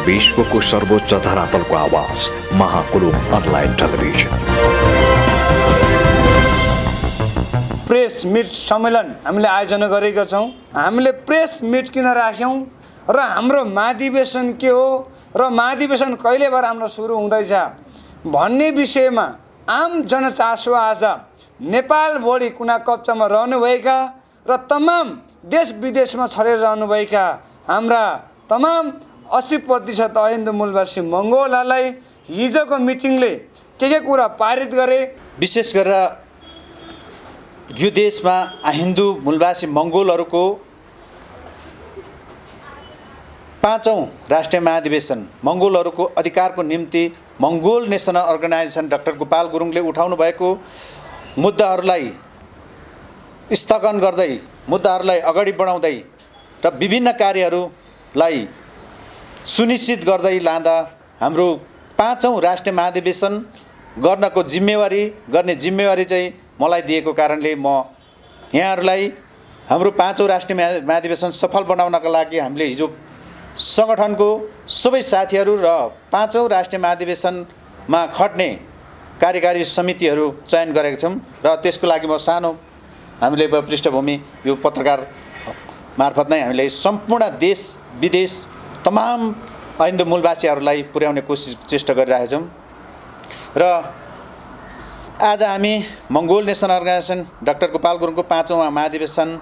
विश्वको सर्वोच्च धरातलको आवाज Mahakulung online television. Press meet सम्मेलन हामीले आयोजना गरेका छौँ। हामीले प्रेस मिट किन राख्यौँ र हाम्रो महाधिवेशन के हो र महाधिवेशन कहिले भएर हाम्रो सुरु हुँदैछ भन्ने विषयमा आम जनचासो आज नेपालभरि कुना कप्चामा रहनुभएका र तमाम देश विदेशमा छरेर रहनुभएका हाम्रा तमाम 80% अहिन्दू मूलवासी मङ्गोलहरूलाई हिजोको मिटिङले के कुरा पारित गरे। विशेष गरेर यो देशमा हिन्दू मूलवासी मङ्गोलहरूको 5औं राष्ट्रिय महाधिवेशन मङ्गोलहरूको अधिकारको निम्ति मङ्गोल नेसनल अर्गनाइजेसन डाक्टर गोपाल गुरुङले उठाउनु भएको मुद्दाहरूलाई स्थगन गर्दै मुद्दाहरूलाई अगाडि बढाउँदै र विभिन्न कार्यहरूलाई सुनिश्चित गर्दै लाँदा हाम्रो 5औं राष्ट्रिय महाधिवेशन गर्नको गर्ने जिम्मेवारी चाहिँ मलाई दिएको कारणले म यहाँहरूलाई हाम्रो 5औं राष्ट्रिय महाधिवेशन सफल बनाउनका लागि हामीले हिजो सङ्गठनको सबै साथीहरू र 5औं राष्ट्रिय महाधिवेशनमा खट्ने कार्यकारी समितिहरू चयन गरेका छौँ र त्यसको लागि म सानो हामीले पृष्ठभूमि यो पत्रकार मार्फत नै हामीले सम्पूर्ण देश विदेश तमाम हिन्दू मूलवासीहरूलाई पुर्याउने चेष्टा गरिरहेका छौँ र आज हामी मङ्गोल नेसनल अर्गनाइजेसन डाक्टर गोपाल गुरुङको 5औं महाधिवेशनमा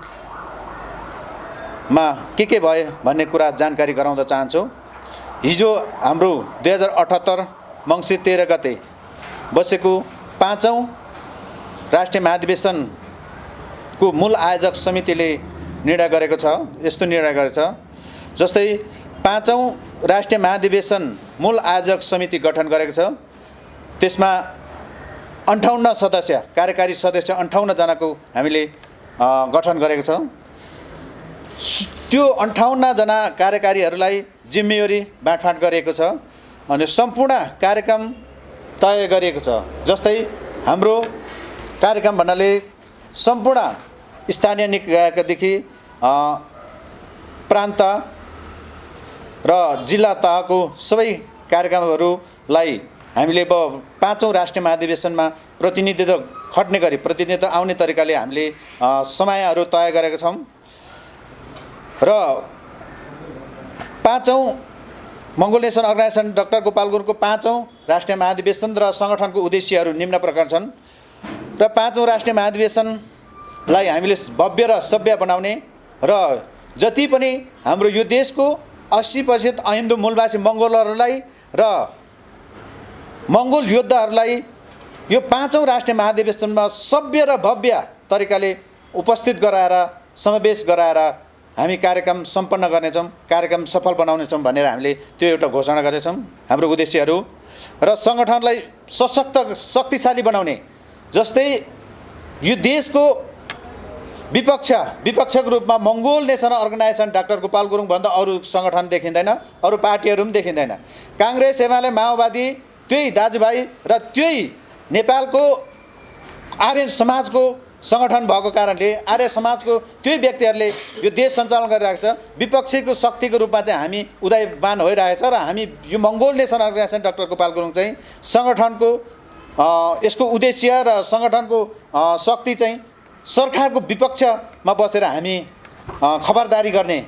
के भयो भन्ने कुरा जानकारी गराउन चाहन्छौँ। हिजो हाम्रो 2078 मङ्सिर 13 गते बसेको 5औं राष्ट्रिय महाधिवेशनको मूल आयोजक समितिले निर्णय गरेको छ। यस्तो निर्णय गरेको छ जस्तै 5औं राष्ट्रिय महाधिवेशन मूल आयोजक समिति गठन गरेको छ। त्यसमा 58 सदस्य कार्यकारी सदस्य 58 जनाको हामीले गठन गरेको छौँ। त्यो 58 जना कार्यकारीहरूलाई जिम्मेवारी बाँडफाँड गरिएको छ अनि सम्पूर्ण कार्यक्रम तय गरिएको छ। जस्तै हाम्रो कार्यक्रम भन्नाले सम्पूर्ण स्थानीय निकायदेखि प्रान्त र जिल्ला तहको सबै कार्यक्रमहरूलाई हामीले 5औं राष्ट्रिय महाधिवेशनमा प्रतिनिधित्व खट्ने गरी प्रतिनिधित्व आउने तरिकाले हामीले समयहरू तय गरेका छौँ र 5औं मङ्गोल नेसनल अर्गनाइजेसन डाक्टर गोपाल गुरुङको 5औं राष्ट्रिय महाधिवेशन र सङ्गठनको उद्देश्यहरू निम्न प्रकार छन् र 5औं राष्ट्रिय महाधिवेशनलाई हामीले भव्य र सभ्य बनाउने र जति पनि हाम्रो यो देशको 80% अहिन्दू मूलवासी मङ्गोलहरूलाई र मङ्गोल योद्धाहरूलाई यो 5औं राष्ट्रिय महाधिवेशनमा सभ्य र भव्य तरिकाले उपस्थित गराएर समावेश गराएर हामी कार्यक्रम सम्पन्न गर्नेछौँ, कार्यक्रम सफल बनाउनेछौँ भनेर हामीले त्यो एउटा घोषणा गरेछौँ। हाम्रो उद्देश्यहरू र सङ्गठनलाई सशक्त शक्तिशाली बनाउने जस्तै यो देशको विपक्षको रूपमा मङ्गोल नेसनल अर्गनाइजेसन डाक्टर गोपाल गुरुङ भन्दा अरू सङ्गठन देखिँदैन, अरू पार्टीहरू पनि देखिँदैन। काङ्ग्रेस एमाले माओवादी त्यही दाजुभाइ र त्यही नेपालको आर्य समाजको सङ्गठन भएको कारणले आर्य समाजको त्यही व्यक्तिहरूले यो देश सञ्चालन गरिरहेको छ। विपक्षीको शक्तिको रूपमा चाहिँ हामी उदयमान भइरहेछ र हामी यो मङ्गोल नेसनल अर्गनाइजेसन डाक्टर गोपाल गुरुङ चाहिँ सङ्गठनको यसको उद्देश्य र सङ्गठनको शक्ति चाहिँ सरकारको विपक्षमा बसेर हामी खबरदारी गर्ने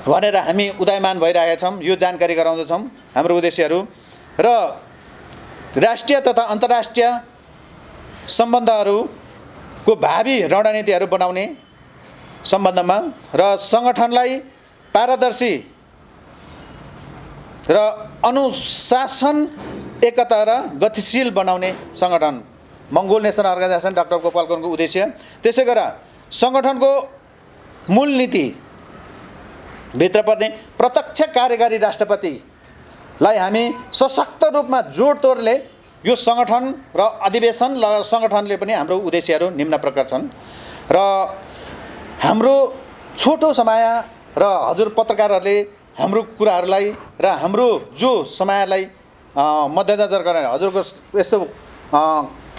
भनेर हामी उदयमान भइरहेका छौँ। यो जानकारी गराउँदछौँ हाम्रो उद्देश्यहरू र राष्ट्रिय तथा अन्तर्राष्ट्रिय सम्बन्धहरूको भावी रणनीतिहरू बनाउने सम्बन्धमा र सङ्गठनलाई पारदर्शी र अनुशासन एकता र गतिशील बनाउने सङ्गठन मङ्गोल नेसनल अर्गनाइजेसन डाक्टर गोपाल गुरुङको उद्देश्य। त्यसै गरेर सङ्गठनको मूल नीतिभित्र पर्ने प्रत्यक्ष कार्यकारी राष्ट्रपतिलाई हामी सशक्त रूपमा जोडतोडले यो सङ्गठन र अधिवेशन र सङ्गठनले पनि हाम्रो उद्देश्यहरू निम्न प्रकार छन् र हाम्रो छोटो समय र हजुर पत्रकारहरूले हाम्रो कुराहरूलाई र हाम्रो जो समयलाई मध्यनजर गरेर हजुरको यस्तो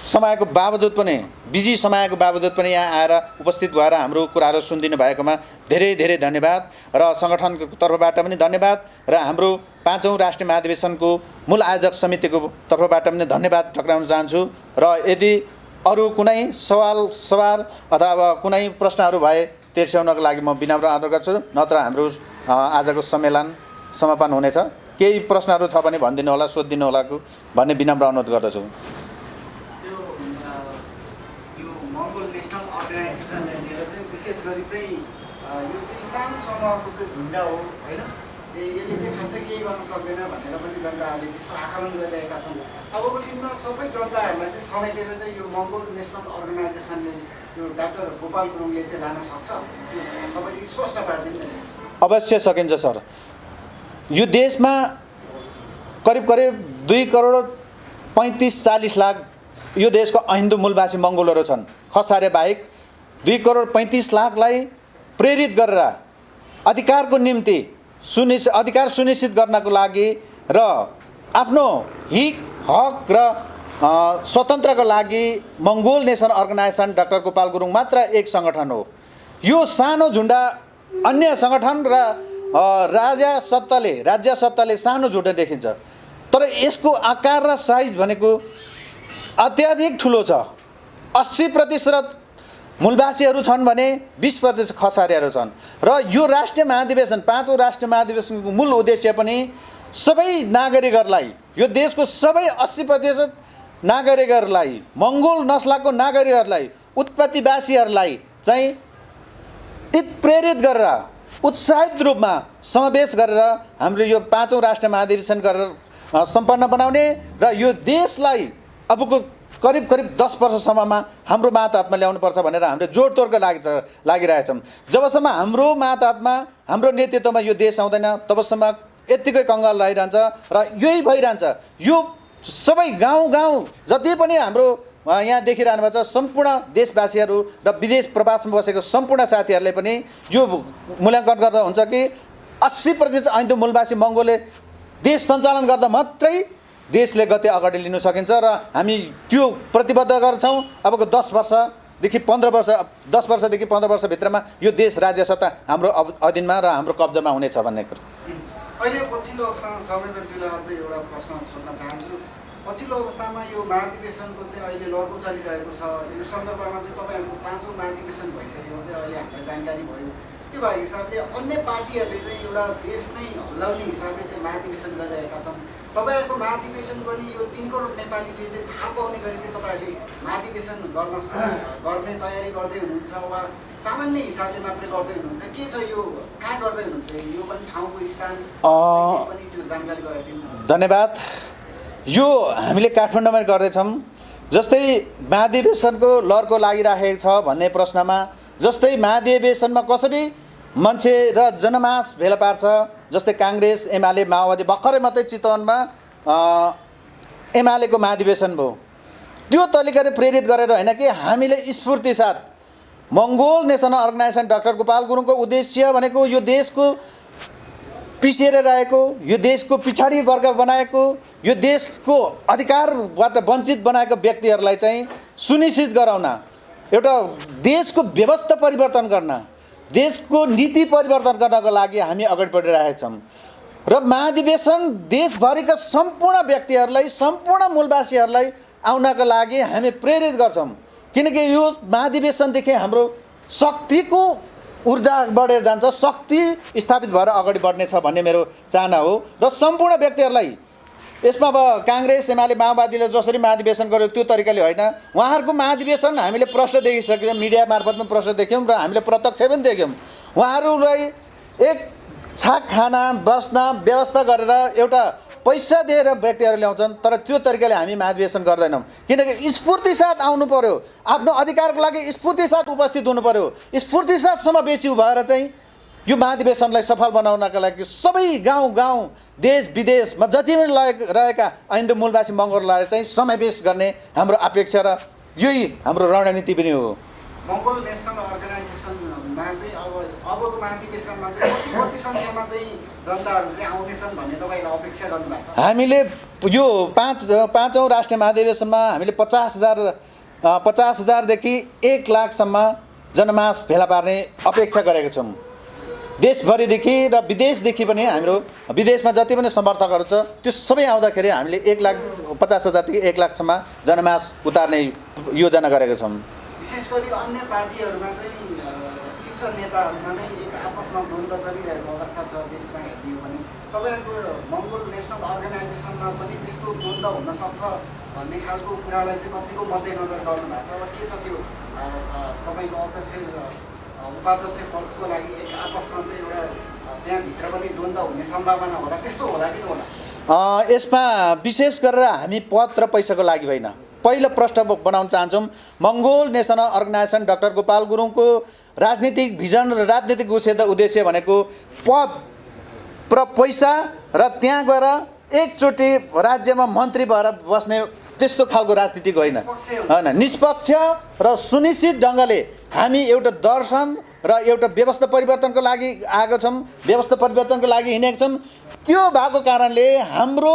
समयको बावजुद पनि बिजी समयको बावजुद पनि यहाँ आएर उपस्थित भएर हाम्रो कुराहरू सुनिदिनु भएकोमा धेरै धेरै धन्यवाद र सङ्गठनको तर्फबाट पनि धन्यवाद र हाम्रो 5औं राष्ट्रिय महाधिवेशनको मूल आयोजक समितिको तर्फबाट पनि धन्यवाद टक्राउन चाहन्छु र यदि अरू कुनै सवाल अथवा कुनै प्रश्नहरू भए तिर्स्याउनको लागि म विनम्र अनुरोध गर्छु, नत्र हाम्रो आजको सम्मेलन समापन हुनेछ। केही प्रश्नहरू छ भने भनिदिनु होला, सोधिदिनु होला भन्ने विनम्र अनुरोध गर्दछु। मङ्गोल नेसनल अर्गनाइजेसन चाहिँ विशेष गरी चाहिँ यो चाहिँ सानो समूहको चाहिँ झुन्ड हो होइन, यसले चाहिँ खासै केही गर्न सक्दैन भनेर पनि जनताहरूले त्यस्तो आकलन गरिरहेका छन्। अबको दिनमा सबै जनताहरूलाई चाहिँ समेटेर चाहिँ यो मङ्गोल नेसनल अर्गनाइजेसनले यो डाक्टर गोपाल गुरुङले चाहिँ लान सक्छ, तपाईँले स्पष्ट पारिदिनु। अवश्य सकिन्छ सर। यो देशमा करिब 2 करोड 35-40 लाख यो देशको हिन्दू मूलवासी मङ्गोलहरू छन्। खसारे बाहेक 2 करोड 35 लाखलाई प्रेरित गरेर अधिकारको निम्ति अधिकार सुनिश्चित गर्नको लागि र आफ्नो हक र स्वतन्त्रको लागि मङ्गोल नेसन अर्गनाइजेसन डाक्टर गोपाल गुरुङ मात्र एक सङ्गठन हो। यो सानो झुन्डा अन्य सङ्गठन र राज्य सत्ताले सानो झुन्डा देखिन्छ, तर यसको आकार र साइज भनेको अत्याधिक ठुलो छ। 80% मूलवासीहरू छन् भने 20% खसारेहरू छन् र यो राष्ट्रिय महाधिवेशन 5औं राष्ट्रिय महाधिवेशनको मूल उद्देश्य पनि सबै नागरिकहरूलाई, यो देशको सबै 80% नागरिकहरूलाई, मङ्गोल नस्लको नागरिकहरूलाई, उत्पत्तिवासीहरूलाई चाहिँ प्रेरित गरेर उत्साहित रूपमा समावेश गरेर हाम्रो यो 5औं राष्ट्रिय महाधिवेशन गरेर सम्पन्न बनाउने र यो देशलाई अबको करिब 10 वर्षसम्ममा हाम्रो मातहतमा ल्याउनुपर्छ भनेर हामीले जोडतोडको लागिरहेछौँ। जबसम्म हाम्रो मातहतमा हाम्रो नेतृत्वमा यो देश आउँदैन तबसम्म यत्तिकै कङ्गाल रहिरहन्छ र यही भइरहन्छ। यो सबै गाउँ जति पनि हाम्रो यहाँ देखिरहनु भएको छ सम्पूर्ण देशवासीहरू र विदेश प्रवासमा बसेको सम्पूर्ण साथीहरूले पनि यो मूल्याङ्कन गर्दा हुन्छ कि 80% हिन्दू मूलवासी मङ्गोलले देश सञ्चालन गर्दा मात्रै देशले गति अगाडि लिन सकिन्छ र हामी त्यो प्रतिबद्ध गर्छौँ। अबको 10 वर्षदेखि 15 वर्षभित्रमा यो देश राज्य सत्ता हाम्रो अधीनमा र हाम्रो कब्जामा हुनेछ भन्ने कुरो। अहिले पछिल्लो अवस्थामा संवेदनजीलाई अझै एउटा प्रश्न सोध्न चाहन्छु। पछिल्लो अवस्थामा यो महाधिवेशनको चाहिँ अहिले लड्को चलिरहेको छ, यो सन्दर्भमा चाहिँ तपाईँहरूको 5औं महाधिवेशन भइसकेको चाहिँ अहिले हामीलाई जानकारी भयो। त्यो भएको हिसाबले अन्य पार्टीहरूले चाहिँ एउटा देश नै हल्लाउने हिसाबले चाहिँ महाधिवेशन गरिरहेका छन्। तपाईँहरूको महाधिवेशन पनि यो 3 करोड नेपालीले चाहिँ थाहा पाउने गरी चाहिँ तपाईँहरूले महाधिवेशन गर्ने तयारी गर्दै हुनुहुन्छ वा सामान्य हिसाबले मात्रै गर्दै हुनुहुन्छ? के छ यो, कहाँ गर्दै हुनुहुन्छ? यो पनि ठाउँको स्थान पनि त्यो जानकारी गराइदिनु। धन्यवाद। यो हामीले काठमाडौँमा गर्दैछौँ। जस्तै महाधिवेशनको लहरको लागिरहेको छ भन्ने प्रश्नमा, जस्तै महाधिवेशनमा कसरी मान्छे र जनमास भेला पार्छ, जस्तै काङ्ग्रेस एमाले माओवादी भर्खरै मात्रै चितवनमा एमालेको महाधिवेशन भयो। त्यो तरिकाले प्रेरित गरेर होइन कि हामीले स्फूर्ति साथ मङ्गोल नेसनल अर्गनाइजेसन डाक्टर गोपाल गुरुङको उद्देश्य भनेको यो देशको पिछेर रहेको, यो देशको पछाडि वर्ग बनाएको, यो देशको अधिकारबाट वञ्चित बनाएको व्यक्तिहरूलाई चाहिँ सुनिश्चित गराउन, एउटा देशको व्यवस्था परिवर्तन गर्न, देशको नीति परिवर्तन गर्नको लागि हामी अगाडि बढिरहेका छौँ। र महाधिवेशन देशभरिका सम्पूर्ण व्यक्तिहरूलाई, सम्पूर्ण मूलवासीहरूलाई आउनका लागि हामी प्रेरित गर्छौँ, किनकि यो महाधिवेशनदेखि हाम्रो शक्तिको ऊर्जा बढेर जान्छ, शक्ति स्थापित भएर अगाडि बढ्नेछ भन्ने मेरो चाहना हो। र सम्पूर्ण व्यक्तिहरूलाई यसमा अब काङ्ग्रेस एमाले माओवादीले जसरी महाधिवेशन गर्यो त्यो तरिकाले होइन, उहाँहरूको महाधिवेशन हामीले प्रश्न देखिसक्यौँ, मिडिया मार्फतमा प्रश्न देख्यौँ र हामीले प्रत्यक्ष पनि देख्यौँ। उहाँहरूलाई एक छाक खाना बस्न व्यवस्था गरेर एउटा पैसा दिएर व्यक्तिहरू ल्याउँछन्, तर त्यो तरिकाले हामी महाधिवेशन गर्दैनौँ। किनकि स्फूर्ति साथ आउनु पर्यो, आफ्नो अधिकारको लागि स्फूर्ति साथ उपस्थित हुनु पर्यो, स्फूर्ति साथ समावेशी भएर चाहिँ यो महाधिवेशनलाई सफल बनाउनका लागि सबै गाउँ देश विदेशमा जति पनि रहेका हिन्दू मूलवासी मङ्गोललाई चाहिँ समावेश गर्ने हाम्रो अपेक्षा र यही हाम्रो रणनीति पनि हो। मङ्गोल नेसनल अर्गनाइजेसनमा चाहिँ अबको महाधिवेशनमा चाहिँ कति सङ्ख्यामा चाहिँ जनताहरू चाहिँ आउनेछन् भन्ने तपाईँले अपेक्षा गर्नुभएको छ? हामीले यो पाँचौँ राष्ट्रिय महाधिवेशनमा हामीले 50,000देखि 1 लाखसम्म जनमास भेला पार्ने अपेक्षा गरेका छौँ। देशभरिदेखि र विदेशदेखि पनि हाम्रो विदेशमा जति पनि समर्थकहरू छ त्यो सबै आउँदाखेरि हामीले 1,50,000देखि 1 लाखसम्म जनमास उतार्ने योजना गरेका छौँ। विशेष गरी अन्य पार्टीहरूमा चाहिँ शीर्ष नेताहरूमा नै एक आपसमा द्वन्द्व चलिरहेको अवस्था छ देशमा हेर्ने हो भने तपाईँहरूको मङ्गोल नेसनल अर्गनाइजेसनमा पनि त्यस्तो द्वन्द्व हुन सक्छ भन्ने खालको कुरालाई चाहिँ कतिको मध्यनजर गर्नु भएको छ? अब के छ त्यो तपाईँको अध्यक्ष उपाध्यक्ष पदको लागि एक आपसमा चाहिँ एउटा त्यहाँभित्र पनि द्वन्द्व हुने सम्भावना होला, त्यस्तो होला कि होला? यसमा विशेष गरेर हामी पद र पैसाको लागि होइन, पहिलो प्रश्न बनाउन चाहन्छौँ मङ्गोल नेसनल अर्गनाइजेसन डाक्टर गोपाल गुरुङको राजनीतिक भिजन र राजनीतिक उद्देश्य भनेको पद र पैसा र त्यहाँ गएर एकचोटि राज्यमा मन्त्री भएर बस्ने त्यस्तो खालको राजनीतिक होइन। निष्पक्ष र सुनिश्चित ढङ्गले हामी एउटा दर्शन र एउटा व्यवस्था परिवर्तनको लागि आएका छौँ, व्यवस्था परिवर्तनको लागि हिँडेका छौँ। त्यो भएको कारणले हाम्रो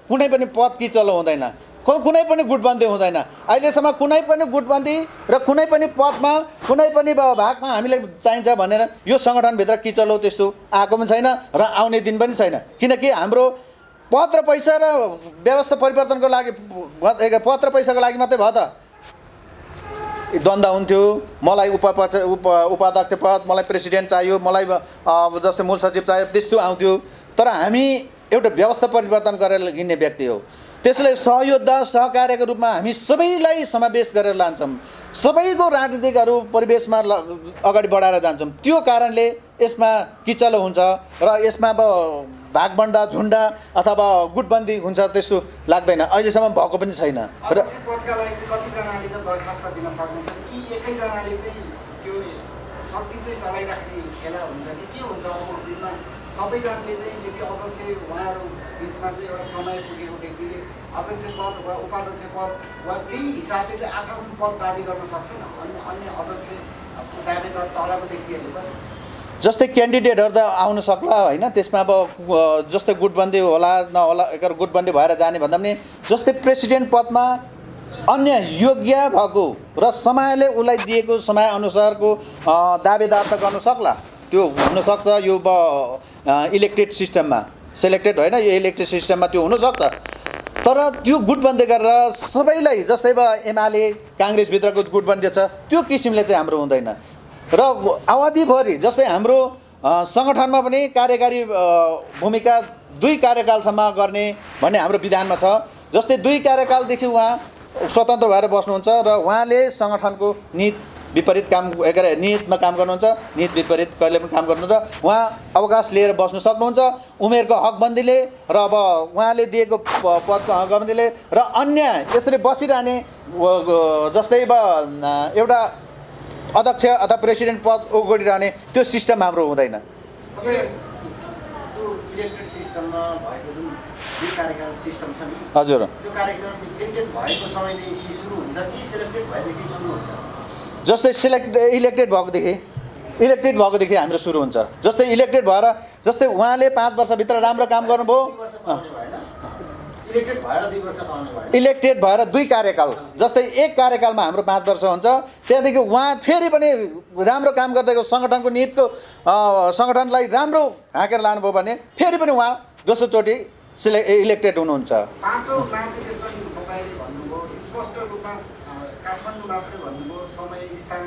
कुनै पनि पद किचलो हुँदैन, कुनै पनि गुटबन्दी हुँदैन। अहिलेसम्म कुनै पनि गुटबन्दी र कुनै पनि पदमा कुनै पनि भागमा हामीलाई चाहिन्छ भनेर यो सङ्गठनभित्र किचलो त्यस्तो आएको पनि छैन र आउने दिन पनि छैन। किनकि हाम्रो पद र पैसा र व्यवस्था परिवर्तनको लागि पद र पैसाको लागि मात्रै भयो त द्वन्द्व हुन्थ्यो। मलाई उपाध्यक्ष पद, मलाई प्रेसिडेन्ट चाहियो, मलाई जस्तै मूल सचिव चाहियो, त्यस्तो आउँथ्यो। तर हामी एउटा व्यवस्था परिवर्तन गरेर हिँड्ने व्यक्ति हो। त्यसलाई सहयोद्धा सहकार्यको रूपमा हामी सबैलाई समावेश गरेर लान्छौँ, सबैको राजनीतिकहरू परिवेशमा अगाडि बढाएर जान्छौँ। त्यो कारणले यसमा किचलो हुन्छ र यसमा अब भागबन्डा झुन्डा अथवा गुटबन्दी हुन्छ त्यस्तो लाग्दैन, अहिलेसम्म भएको पनि छैन। र पदका लागि चाहिँ कतिजनाले चाहिँ दरखास्त दिन सक्नेछन् कि एकैजनाले चाहिँ त्यो शक्ति चाहिँ चलाइराख्ने खेला हुन्छ कि के हुन्छ? अब दिनमा सबैजनाले चाहिँ यदि अध्यक्ष उहाँहरू बिचमा चाहिँ एउटा समय पुगेको व्यक्तिले अध्यक्ष पद वा उपाध्यक्ष पद वा त्यही हिसाबले चाहिँ आफ्नो पद दाबी गर्न सक्छन् अन्य अध्यक्ष दाबीदार तलको व्यक्तिहरूले पनि? जस्तै क्यान्डिडेटहरू त आउन सक्ला होइन, त्यसमा अब जस्तै गुटबन्दी होला नहोला एकर गुटबन्दी भएर जाने भन्दा पनि जस्तै प्रेसिडेन्ट पदमा अन्य योग्य भएको र समयले उसलाई दिएको समयअनुसारको दावेदार त गर्न सक्ला, त्यो हुनसक्छ। यो इलेक्टेड सिस्टममा सेलेक्टेड होइन, यो इलेक्टेड सिस्टममा त्यो हुनसक्छ। तर त्यो गुटबन्दी गरेर सबैलाई जस्तै अब एमाले काङ्ग्रेसभित्रको गुटबन्दी छ त्यो किसिमले चाहिँ हाम्रो हुँदैन। र अवधिभरि जस्तै हाम्रो सङ्गठनमा पनि कार्यकारी भूमिका 2 कार्यकालसम्म गर्ने भन्ने हाम्रो विधानमा छ। जस्तै 2 कार्यकालदेखि उहाँ स्वतन्त्र भएर बस्नुहुन्छ र उहाँले सङ्गठनको नीति विपरीत काम नियतमा काम गर्नुहुन्छ, नीति विपरीत कहिले पनि काम गर्नुहुन्छ। उहाँ अवकाश लिएर बस्न सक्नुहुन्छ उमेरको हकबन्दीले र अब उहाँले दिएको पदको हकबन्दीले र अन्य यसरी बसिरहने जस्तै अब एउटा अध्यक्ष अथवा प्रेसिडेन्ट पद ओगोडिरहने त्यो सिस्टम हाम्रो हुँदैन। त्यो इलेक्टेड सिस्टममा भएको जुन 2 कार्यकाल सिस्टम छ नि, हजुर, त्यो कार्यक्रम इलेक्टेड भएको समयदेखि सुरु हुन्छ कि सेलेक्टेड भएदेखि सुरु हुन्छ? जस्तै इलेक्टेड भएकोदेखि हाम्रो सुरु हुन्छ। जस्तै इलेक्टेड भएर जस्तै उहाँले 5 वर्षभित्र राम्रो काम गर्नुभयो, इलेक्टेड भएर 2 कार्यकाल जस्तै 1 कार्यकालमा हाम्रो 5 वर्ष हुन्छ, त्यहाँदेखि उहाँ फेरि पनि राम्रो काम गर्दै सङ्गठनको नीतिको सङ्गठनलाई राम्रो हाँकेर लानुभयो भने फेरि पनि उहाँ दोस्रोचोटि इलेक्टेड हुनुहुन्छ। 5औं महाधिवेशन तपाईँले भन्नुभयो स्पष्ट रूपमा काठमाडौँ मात्रै भन्नुभयो, समय स्थान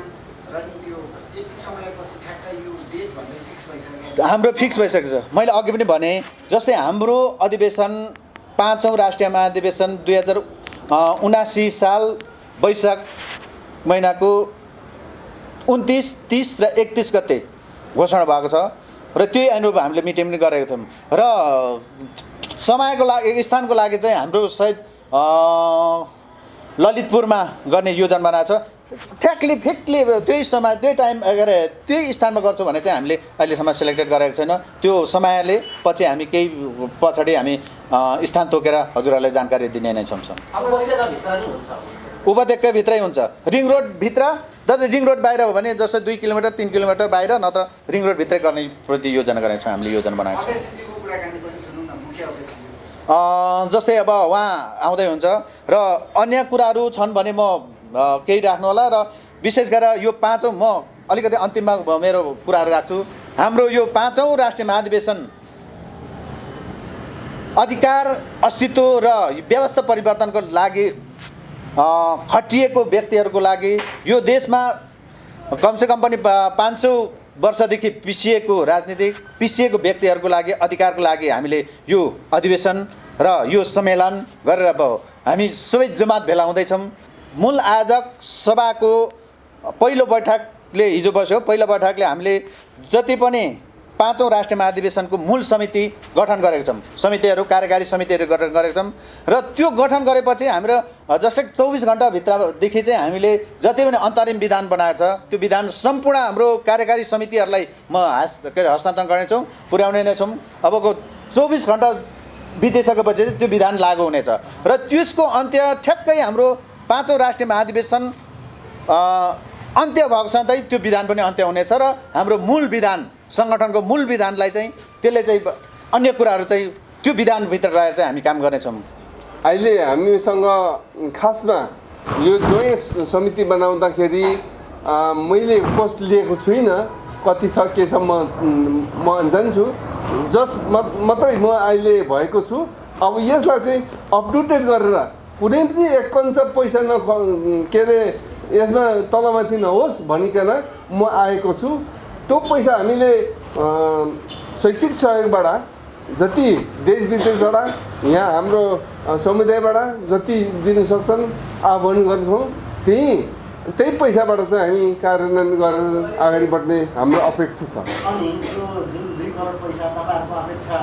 र त्यो यति समयपछि ठ्याक्कै यो डेट भन्ने फिक्स भइसक्यो? हाम्रो फिक्स भइसकेको छ। मैले अघि पनि भने जस्तै हाम्रो अधिवेशन 5औं राष्ट्रिय महाधिवेशन 2079 साल वैशाख महिनाको 29, 30 र 31 गते घोषणा भएको छ र त्यही अनुरूप हामीले मिटिङ पनि गरेको थियौँ। र समयको लागि स्थानको लागि चाहिँ हाम्रो सायद ललितपुरमा गर्ने योजना बनाएको छ। फिक्ली त्यही समय त्यही टाइम अगर त्यही स्थानमा गर्छौँ भने चाहिँ हामीले अहिलेसम्म सेलेक्टेड गरेको छैन। त्यो समयले पछि हामी केही पछाडि हामी स्थान तोकेर हजुरहरूलाई जानकारी दिने नै छौँ। उपत्यकाभित्रै हुन्छ, रिङ रोडभित्र। जस्तै रिङ रोड बाहिर हो भने जस्तै 2 किलोमिटर 3 किलोमिटर बाहिर, नत्र रिङ रोडभित्रै गर्ने प्रति योजना गरेको छौँ, हामीले योजना बनाएको छौँ। कुराकानी पनि सुनौँ न मुख्य अतिथि। जस्तै अब उहाँ आउँदै हुन्छ र अन्य कुराहरू छन् भने म केही राख्नु होला र विशेष गरेर यो पाँचौँ म अलिकति अन्तिममा मेरो कुराहरू राख्छु। हाम्रो यो पाँचौँ राष्ट्रिय महाधिवेशन अधिकार अस्तित्व र व्यवस्था परिवर्तनको लागि खटिएको व्यक्तिहरूको लागि यो देशमा कमसेकम पनि 500 वर्षदेखि पिसिएको व्यक्तिहरूको लागि अधिकारको लागि हामीले यो अधिवेशन र यो सम्मेलन गरेर अब हामी सबै जमात भेला हुँदैछौँ। मूल आयोजक सभाको पहिलो बैठकले हिजो बस्यो। पहिलो बैठकले हामीले जति पनि पाँचौँ राष्ट्रिय महाधिवेशनको मूल समिति गठन गरेका छौँ। समितिहरू कार्यकारी समितिहरू गठन गरेका छौँ र त्यो गठन गरेपछि हाम्रो जस्तै 24 घण्टाभित्रदेखि चाहिँ हामीले जति पनि अन्तरिम विधान बनाएको छ त्यो विधान सम्पूर्ण हाम्रो कार्यकारी समितिहरूलाई म हस्तान्तरण गर्नेछौँ, पुर्याउने नै छौँ। अबको 24 घण्टा बितिसकेपछि त्यो विधान लागू हुनेछ र त्यसको अन्त्य ठ्याक्कै हाम्रो पाँचौँ राष्ट्रिय महाधिवेशन अन्त्य भएको साथै त्यो विधान पनि अन्त्य हुनेछ र हाम्रो मूल विधान सङ्गठनको मूल विधानलाई चाहिँ त्यसले चाहिँ अन्य कुराहरू चाहिँ त्यो विधानभित्र रहेर चाहिँ हामी काम गर्नेछौँ। अहिले हामीसँग खासमा यो जोइ समिति बनाउँदाखेरि मैले पोस्ट लिएको छुइनँ, कति छ के छ म जान्छु, मात्रै म अहिले भएको छु। अब यसलाई चाहिँ अप टु डेट गरेर कुनै पनि एक कन्छ पैसा के अरे यसमा तलमाथि नहोस् भनिकन म आएको छु। त्यो पैसा हामीले शैक्षिक सहयोगबाट जति देश विदेशबाट यहाँ हाम्रो समुदायबाट जति दिन सक्छन् आह्वान गर्छौँ, त्यही पैसाबाट चाहिँ हामी कार्यान्वयन गरेर अगाडि बढ्ने हाम्रो अपेक्षा छ। अनि यो जुन 2 करोड पैसा तपाईँहरूको अपेक्षा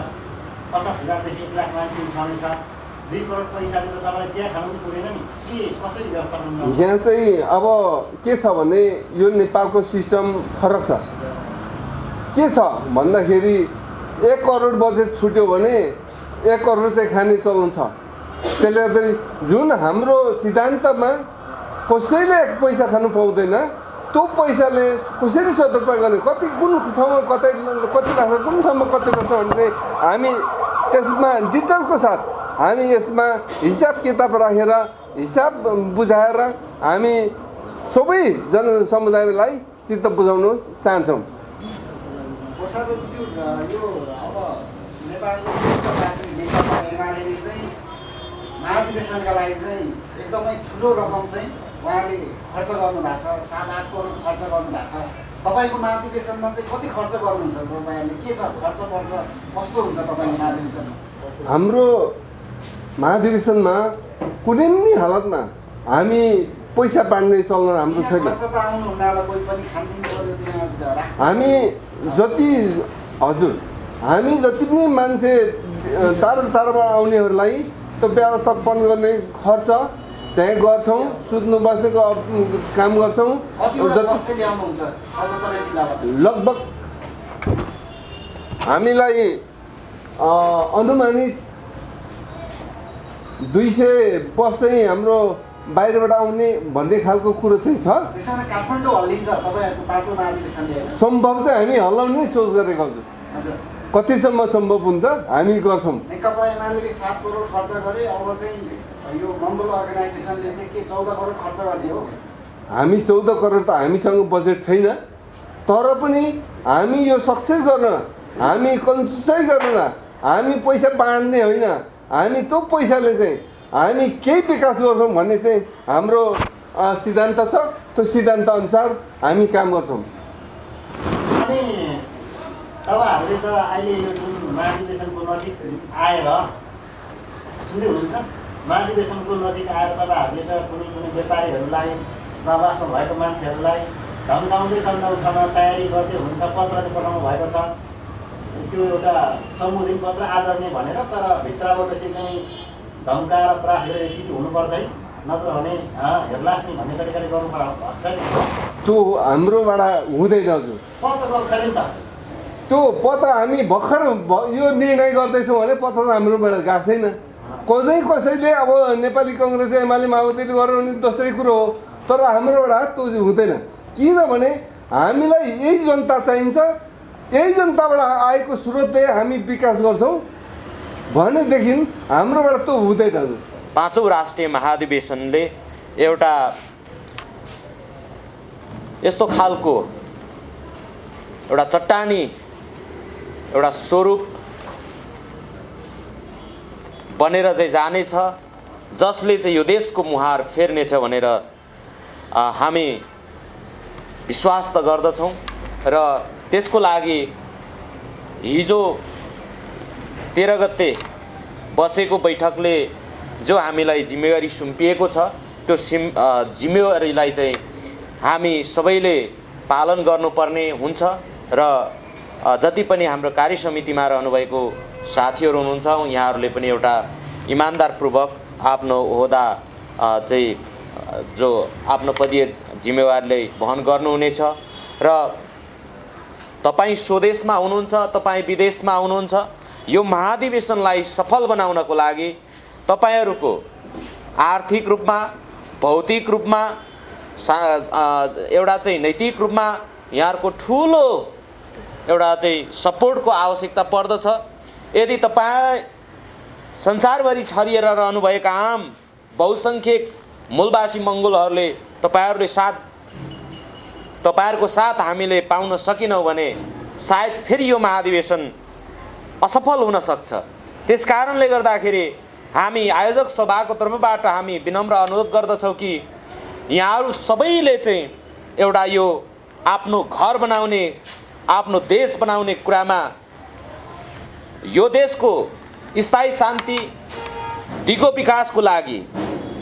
50,000 देखि 1 लाख मान्छे उठाउने छ, 2 करोड पैसाले त तपाईँलाई चिया खानु पनि पुगेन नि, के कसरी व्यवस्थापन गर्नु? यहाँ चाहिँ अब के छ भने यो नेपालको सिस्टम फरक छ। के छ भन्दाखेरि 1 करोड बजेट छुट्यो भने 1 करोड चाहिँ खाने चलन छ। त्यसले गर्दाखेरि जुन हाम्रो सिद्धान्तमा कसैले पैसा खानु पाउँदैन, त्यो पैसाले कसरी सदुपयोग गर्ने, कुन ठाउँमा कति लाग्छ, कुन ठाउँमा कति लाग्छ भने चाहिँ हामी त्यसमा डिटेलको साथ हामी यसमा हिसाब किताब राखेर हिसाब बुझाएर हामी सबै जनसमुदायलाई चित्त बुझाउन चाहन्छौँ। यो अब नेपालको पार्टी नेकपा एमाले चाहिँ महाधिवेशनका लागि चाहिँ एकदमै ठुलो रकम चाहिँ उहाँले खर्च गर्नुभएको छ, 7-8 करोड खर्च गर्नुभएको छ। तपाईँको महाधिवेशनमा चाहिँ कति खर्च गर्नुहुन्छ तपाईँहरूले, के छ खर्च पर्छ, कस्तो हुन्छ तपाईँको महाधिवेशन? हाम्रो महाधिवेशनमा कुनै पनि हालतमा हामी पैसा बाँड्ने चलन हाम्रो छैन। हामी जति पनि मान्छे टाढाबाट आउनेहरूलाई त्यो व्यवस्थापन गर्ने खर्च त्यहीँ गर्छौँ, सुत्नु बस्नेको काम गर्छौँ। लगभग हामीलाई अनुमानित 200 बस चाहिँ हाम्रो बाहिरबाट आउने भन्ने खालको कुरो चाहिँ छ। सम्भव चाहिँ हामी हल्लाउने सोच गरेका छौँ। कतिसम्म सम्भव हुन्छ हामी गर्छौँ। नेकपा एमाले 7 करोड खर्च गरे, अब चाहिँ यो मङ्गोल अर्गनाइजेसनले चाहिँ के 14 करोड खर्च गर्ने हो? हामी 14 करोड त हामीसँग बजेट छैन, तर पनि हामी यो सक्सेस गर्न हामी कन्जुसाइ गर्न हामी पैसा बाँड्ने होइन, हामी त्यो पैसाले चाहिँ हामी केही विकास गर्छौँ भन्ने चाहिँ हाम्रो सिद्धान्त छ। त्यो सिद्धान्त अनुसार हामी काम गर्छौँ। अनि तपाईँहरूले त अहिले यो जुन महाधिवेशनको नजिक आएर सुन्दै हुनुहुन्छ, महाधिवेशनको नजिक आएर तपाईँहरूले त कुनै व्यापारीहरूलाई प्रवासमा भएको मान्छेहरूलाई धम्काउँदै चन्दा उठाउन तयारी गर्दै हुन्छ, पत्र पठाउनु भएको छ। त्यो एउटा सम्बोधन पत्र आदरणीय भनेर, तर भित्रबाट चाहिँ धम्काएर त्रास गरेर यति चाहिँ हुनुपर्छ है, नत्र भने हेर्लास नि भन्ने तरिकाले गर्नु पर्छ नि। त्यो हाम्रोबाट हुँदैन हजुर, पत्र गर्छ नि त। त्यो पत्र हामी भर्खर यो निर्णय गर्दैछौँ भने पत्र त हाम्रोबाट गएको छैन। कसैले अब नेपाली कङ्ग्रेस एमाले माओवादीले गरेर भने दोस्रै कुरो हो, तर हाम्रोबाट त्यो हुँदैन। किनभने हामीलाई यही जनता चाहिन्छ, यही जनताबाट आएको स्रोतले हामी विकास गर्छौँ भनेदेखि हाम्रोबाट त हुँदैन। पाँचौँ राष्ट्रिय महाधिवेशनले एउटा यस्तो खालको एउटा चट्टानी एउटा स्वरूप बनेर चाहिँ जानेछ जसले चाहिँ यो देशको मुहार फेर्नेछ भनेर हामी विश्वास त गर्दछौँ र त्यसको लागि हिजो 13 गते बसेको बैठकले जो हामीलाई जिम्मेवारी सुम्पिएको छ त्यो जिम्मेवारीलाई चाहिँ हामी सबैले पालन गर्नुपर्ने हुन्छ र जति पनि हाम्रो कार्य समितिमा रहनुभएको साथीहरू हुनुहुन्छ यहाँहरूले पनि एउटा इमान्दारपूर्वक आफ्नो ओहदा चाहिँ जो आफ्नो पदीय जिम्मेवारीले वहन गर्नुहुनेछ र तपाईँ स्वदेशमा हुनुहुन्छ तपाईँ विदेशमा हुनुहुन्छ यो महाधिवेशनलाई सफल बनाउनको लागि तपाईहरूको आर्थिक रूपमा भौतिक रूपमा एउटा चाहिँ नैतिक रूपमा यहाँहरूको ठुलो एउटा चाहिँ सपोर्टको आवश्यकता पर्दछ। यदि तपाईँ संसारभरि छरिएर रहनुभएका आम बहुसङ्ख्यक मूलवासी मङ्गोलहरूले तपाईँहरूको साथ हामीले पाउन सकेनौँ भने सायद फेरि यो महाधिवेशन असफल हुन सक्छ। त्यसकारणले गर्दाखेरि हामी आयोजक सभाको तर्फबाट हामी विनम्र अनुरोध गर्दछौँ कि यहाँहरू सबैले चाहिँ एउटा यो आफ्नो घर बनाउने आफ्नो देश बनाउने कुरामा यो देशको स्थायी शान्ति दिगो विकासको लागि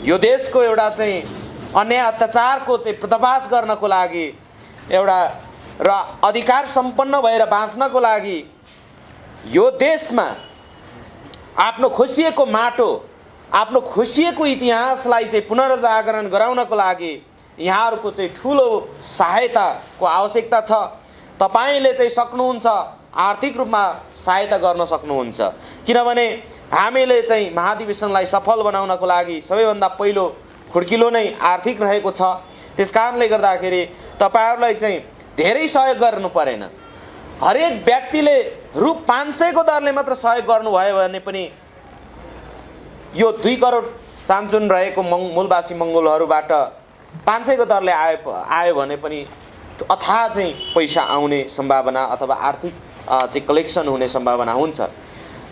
यो देशको एउटा चाहिँ अन्याय अत्याचारको चाहिँ पर्दाफास गर्नको लागि एउटा र अधिकार सम्पन्न भएर बाँच्नको लागि यो देशमा आफ्नो खोसिएको माटो आफ्नो खोसिएको इतिहासलाई चाहिँ पुनर्जागरण गराउनको लागि यहाँहरूको चाहिँ ठुलो सहायताको आवश्यकता छ। तपाईले चाहिँ सक्नुहुन्छ आर्थिक रूपमा सहायता गर्न सक्नुहुन्छ किनभने हामीले चाहिँ महाधिवेशनलाई सफल बनाउनको लागि सबैभन्दा पहिलो खुड्किलो नै आर्थिक रहेको छ। त्यसकारणले गर्दाखेरि तपाईहरुलाई चाहिँ धेरै सहयोग गर्नु परेन। हरेक व्यक्तिले रु 500 को दरले मात्र सहयोग गर्नुभयो भने पनि यो 2 करोड चान्चुन रहेको मूलवासी मंगोलहरुबाट 500 को दरले आयो भने पनि अथाह चाहिँ पैसा आउने सम्भावना अथवा आर्थिक चाहिँ कलेक्सन हुने सम्भावना हुन्छ।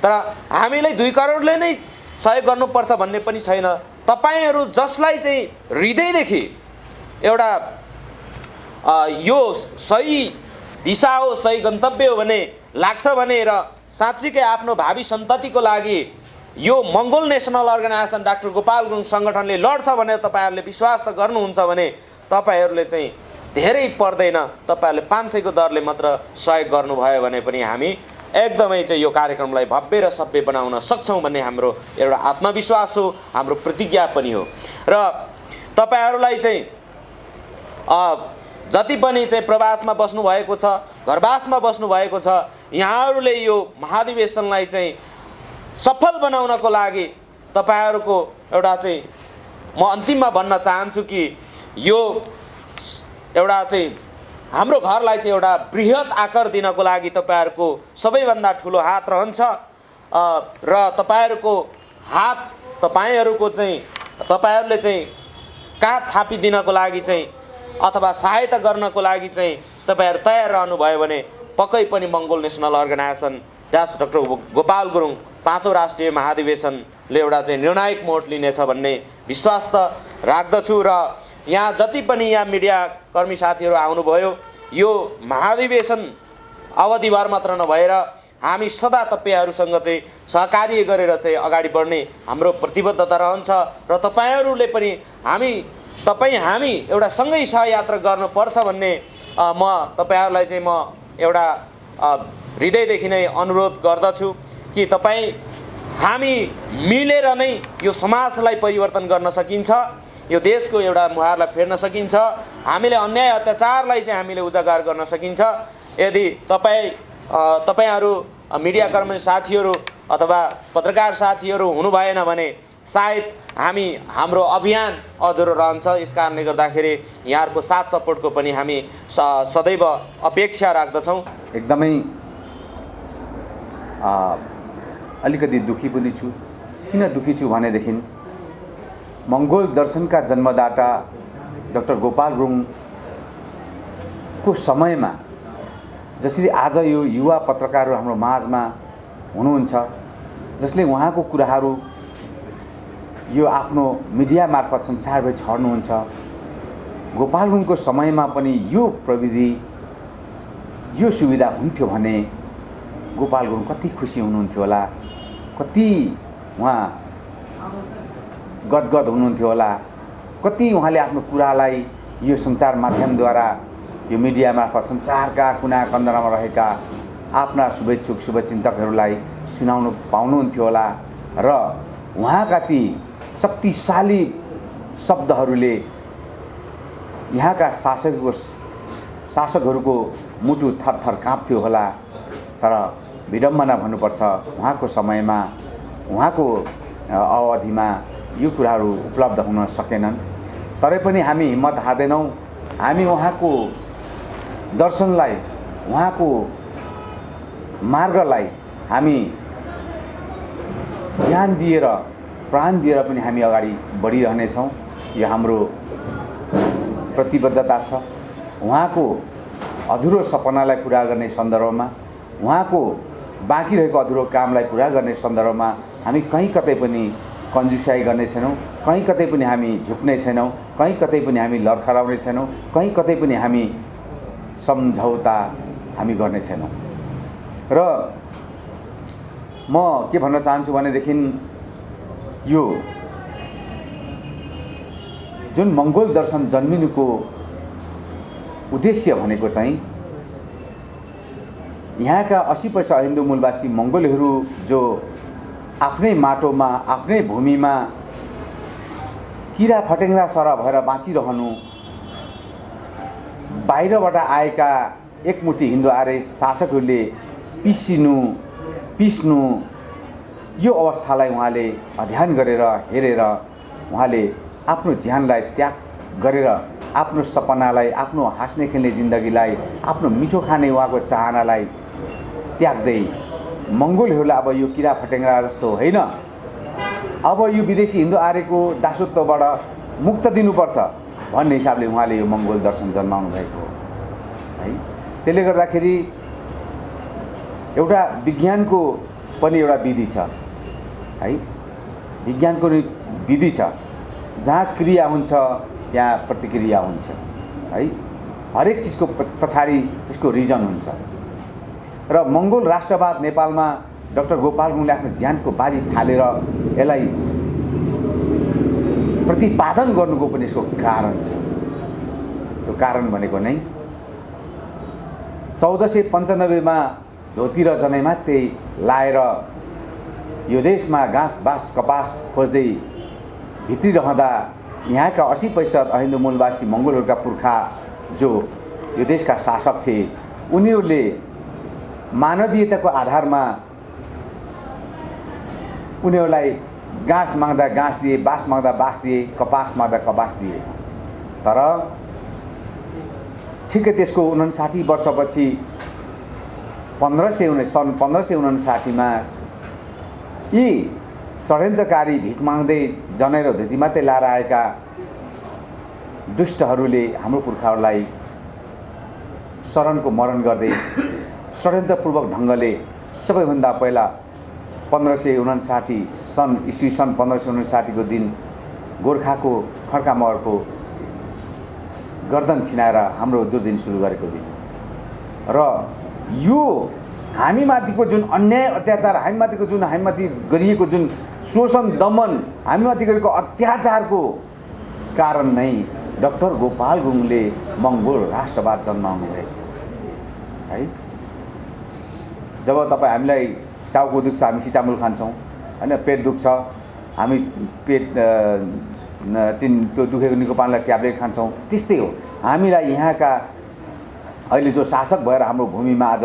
तर हामीले 2 करोडले नै सहयोग गर्नुपर्छ भन्ने पनि छैन। तपाईहरु जसलाई चाहिँ हृदयदेखि एउटा यो सही दिशा हो सही गन्तव्य हो भने लाग्छ भने र साच्चै आफ्नो भावी सन्ततिको लागि यो Mongol national organisation doctor Gopal Gurung संगठनले लड्छ भनेर तपाईहरुले विश्वास त गर्नुहुन्छ भने तपाईहरुले चाहिँ धेरै पर्दैन। तपाईहरुले 500 को दरले मात्र सहयोग गर्नुभयो भने पनि हामी एकदमै चाहिँ यो कार्यक्रमलाई भव्य र सभ्य बनाउन सक्छौं भन्ने हाम्रो एउटा आत्मविश्वास हो, हाम्रो प्रतिज्ञा पनि हो। र तपाईहरुलाई चाहिँ जति पनि चाहिँ प्रवासमा बस्नु भएको छ, घरवासमा बस्नु भएको छ, यहाँहरुले यो महाधिवेशनलाई चाहिँ सफल बनाउनको लागि तपाईहरुको एउटा चाहिँ म अन्तिममा भन्न चाहन्छु कि यो एउटा चाहिँ हाम्रो घरलाई चाहिँ एउटा बृहत आकार दिनको लागि तपाईहरुको सबैभन्दा ठुलो हात रहन्छ र तपाईहरुको हात तपाईहरुको चाहिँ तपाईहरुले चाहिँ काँध थापिदिनको लागि चाहिँ अथवा सहायता गर्नको लागि चाहिँ तपाईहरु तयार रहनु भयो भने पक्कै पनि Mongol national organisation doctor Gopal Gurung 5औं राष्ट्रिय महाधिवेशनले एउटा चाहिँ निर्णायक मोड लिनेछ भन्ने विश्वास त राख्दछु। र यहाँ जति पनि यहाँ मिडिया कर्मी साथीहरु आउनुभयो, यो महाधिवेशन अवधिभर मात्र नभएर हामी सदा तपाईहरुसँग चाहिँ सहकार्य गरेर चाहिँ अगाडि बढ्ने हाम्रो प्रतिबद्धता रहन्छ र तपाईहरुले पनि हामी एउटा सँगै सहयात्रा गर्नुपर्छ भन्ने म तपाईहरुलाई चाहिँ म एउटा हृदयदेखि नै अनुरोध गर्दछु कि हामी मिलेर नै यो समाजलाई परिवर्तन गर्न सकिन्छ, यो देशको एउटा मुहारलाई फेर्न सकिन्छ, हामीले अन्याय अत्याचारलाई चाहिँ हामीले उजागर गर्न सकिन्छ। यदि तपाईहरु मिडिया कर्मी साथीहरु अथवा पत्रकार साथीहरु हुनु भएन भने सायद हाम्रो अभियान अधुरो रहन्छ। यस कारणले गर्दाखेरि यहाँहरूको साथ सपोर्टको पनि हामी सदैव अपेक्षा राख्दछौँ। एकदमै अलिकति दुखी पनि छु। किन दुखी छु भनेदेखि मङ्गोल दर्शनका जन्मदाता डाक्टर गोपाल गुरुङको समयमा जसरी आज यो युवा पत्रकारहरू हाम्रो माझमा हुनुहुन्छ, जसले उहाँको कुराहरू यो आफ्नो मिडिया मार्फत संसारभरि छर्नुहुन्छ, गोपाल गुरुङको समयमा पनि यो प्रविधि यो सुविधा हुन्थ्यो भने गोपाल गुरुङ कति खुसी हुनुहुन्थ्यो होला, कति उहाँ गदगद हुनुहुन्थ्यो होला, कति उहाँले आफ्नो कुरालाई यो सञ्चार माध्यमद्वारा यो मिडिया मार्फत संसारका कुना कन्दरामा रहेका आफ्ना शुभेच्छुक शुभचिन्तकहरूलाई सुनाउनु पाउनुहुन्थ्यो होला र उहाँका ती शक्तिशाली शब्दहरूले यहाँका शासकहरूको मुटु थरथर काँप्थ्यो होला। तर विडम्बना भन्नुपर्छ, उहाँको समयमा उहाँको अवधिमा यो कुराहरू उपलब्ध हुन सकेनन्। तरै पनि हामी हिम्मत हार्दैनौँ। हामी उहाँको दर्शनलाई, उहाँको मार्गलाई हामी ज्यान दिएर प्राण दिएर पनि हामी अगाडि बढिरहनेछौँ। यो हाम्रो प्रतिबद्धता छ। उहाँको अधुरो सपनालाई पुरा गर्ने सन्दर्भमा, उहाँको बाँकी रहेको अधुरो कामलाई पुरा गर्ने सन्दर्भमा हामी कहीँ कतै पनि कन्जुसाई गर्ने छैनौँ, कहीँ कतै पनि हामी झुक्ने छैनौँ, कहीँ कतै पनि हामी लडखडाउने छैनौँ, कहीँ कतै पनि हामी सम्झौता हामी गर्ने छैनौँ। र म के भन्न चाहन्छु भनेदेखि यो जुन मङ्गोल दर्शन जन्मिनुको उद्देश्य भनेको चाहिँ यहाँका 80% हिन्दू मूलवासी मङ्गोलहरू जो आफ्नै माटोमा, आफ्नै भूमिमा किरा फटेङ्ग्रा सरह भएर बाँचिरहनु, बाहिरबाट आएका एकमुठी हिन्दू आर्य शासकहरूले पिस्नु यो अवस्थालाई उहाँले अध्ययन गरेर हेरेर उहाँले आफ्नो ज्यानलाई त्याग गरेर आफ्नो सपनालाई, आफ्नो हाँस्ने खेल्ने जिन्दगीलाई, आफ्नो मिठो खाने उहाँको चाहनालाई त्याग्दै मङ्गोलहरूलाई अब यो किरा फटेङ्ग्रा जस्तो होइन, अब यो विदेशी हिन्दू आर्यको दासत्वबाट मुक्त दिनुपर्छ भन्ने हिसाबले उहाँले यो मङ्गोल दर्शन जन्माउनु भएको हो है। त्यसले गर्दाखेरि एउटा विज्ञानको पनि एउटा विधि छ है, विज्ञानको विधि छ। जहाँ क्रिया हुन्छ त्यहाँ प्रतिक्रिया हुन्छ है। हरेक चिजको पछाडि त्यसको रिजन हुन्छ। र मङ्गोल राष्ट्रवाद नेपालमा डाक्टर गोपाल गुरुङले आफ्नो ज्यानको बाजी फालेर यसलाई प्रतिपादन गर्नुको पनि यसको कारण छ। त्यो कारण भनेको नै 1495 मा धोती र जनै मात्रै लाएर यो देशमा घाँस बाँस कपास खोज्दै भित्रिरहँदा यहाँका 80% हिन्दू मूलवासी मङ्गोलहरूका पुर्खा जो यो देशका शासक थिए, उनीहरूले मानवीयताको आधारमा उनीहरूलाई घाँस माग्दा घाँस दिए, बाँस माग्दा बाँस दिए, कपास माग्दा कपास दिए। तर ठिकै त्यसको 59 वर्षपछि सन् 1559 मा यी षड्यन्त्रकारी भिख माग्दै जनै र धुती मात्रै लाएर आएका दुष्टहरूले हाम्रो पुर्खाहरूलाई शरणको मरण गर्दै षड्यन्त्रपूर्वक ढङ्गले सबैभन्दा पहिला 1559 ईस्वी सन् 1559 को दिन गोर्खाको खड्का महरको गर्दन छिनाएर हाम्रो दुर्दिन सुरु गरेको दिन। र यो हामीमाथिको जुन अन्याय अत्याचार, हामीमाथि गरिएको जुन शोषण दमन, हामीमाथि गरेको अत्याचारको कारण नै डाक्टर गोपाल गुरुङले मङ्गोल राष्ट्रवाद जन्माउनु भयो है। जब तपाईँ हामीलाई टाउको दुख्छ हामी सिटामुल खान्छौँ होइन, पेट दुख्छ हामी पेट त्यो दुखेको निको पार्नलाई ट्याब्लेट खान्छौँ। त्यस्तै हो हामीलाई यहाँका अहिले जो शासक भएर हाम्रो भूमिमा आज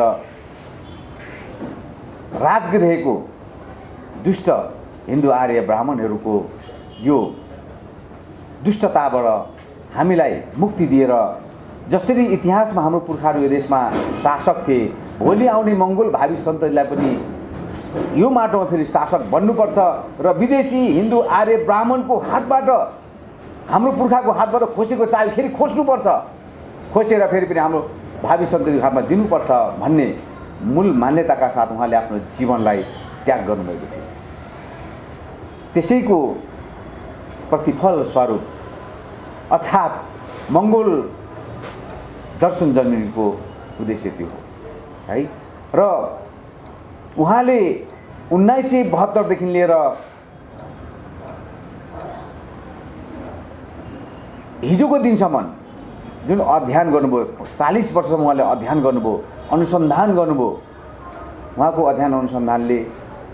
राज गरिरहेको दुष्ट हिन्दू आर्य ब्राह्मणहरूको यो दुष्टताबाट हामीलाई मुक्ति दिएर जसरी इतिहासमा हाम्रो पुर्खाहरू यो देशमा शासक थिए, भोलि आउने मङ्गोल भावी सन्ततिलाई पनि यो माटोमा फेरि शासक बन्नुपर्छ र विदेशी हिन्दू आर्य ब्राह्मणको हातबाट हाम्रो पुर्खाको हातबाट खोसेको चाबी फेरि खोज्नुपर्छ, खोसेर फेरि पनि हाम्रो भावी सन्ततिको हातमा दिनुपर्छ भन्ने मूल मान्यताका साथ उहाँले आफ्नो जीवनलाई त्याग गर्नुभएको थियो। त्यसैको प्रतिफल स्वरूप अर्थात् मङ्गोल दर्शन जन्मिनुको उद्देश्य त्यो हो है। र उहाँले 1972 देखि लिएर हिजोको दिनसम्म जुन अध्ययन गर्नुभयो, 40 वर्षसम्म उहाँले अध्ययन गर्नुभयो, अनुसन्धान गर्नुभयो। उहाँको अध्ययन अनुसन्धानले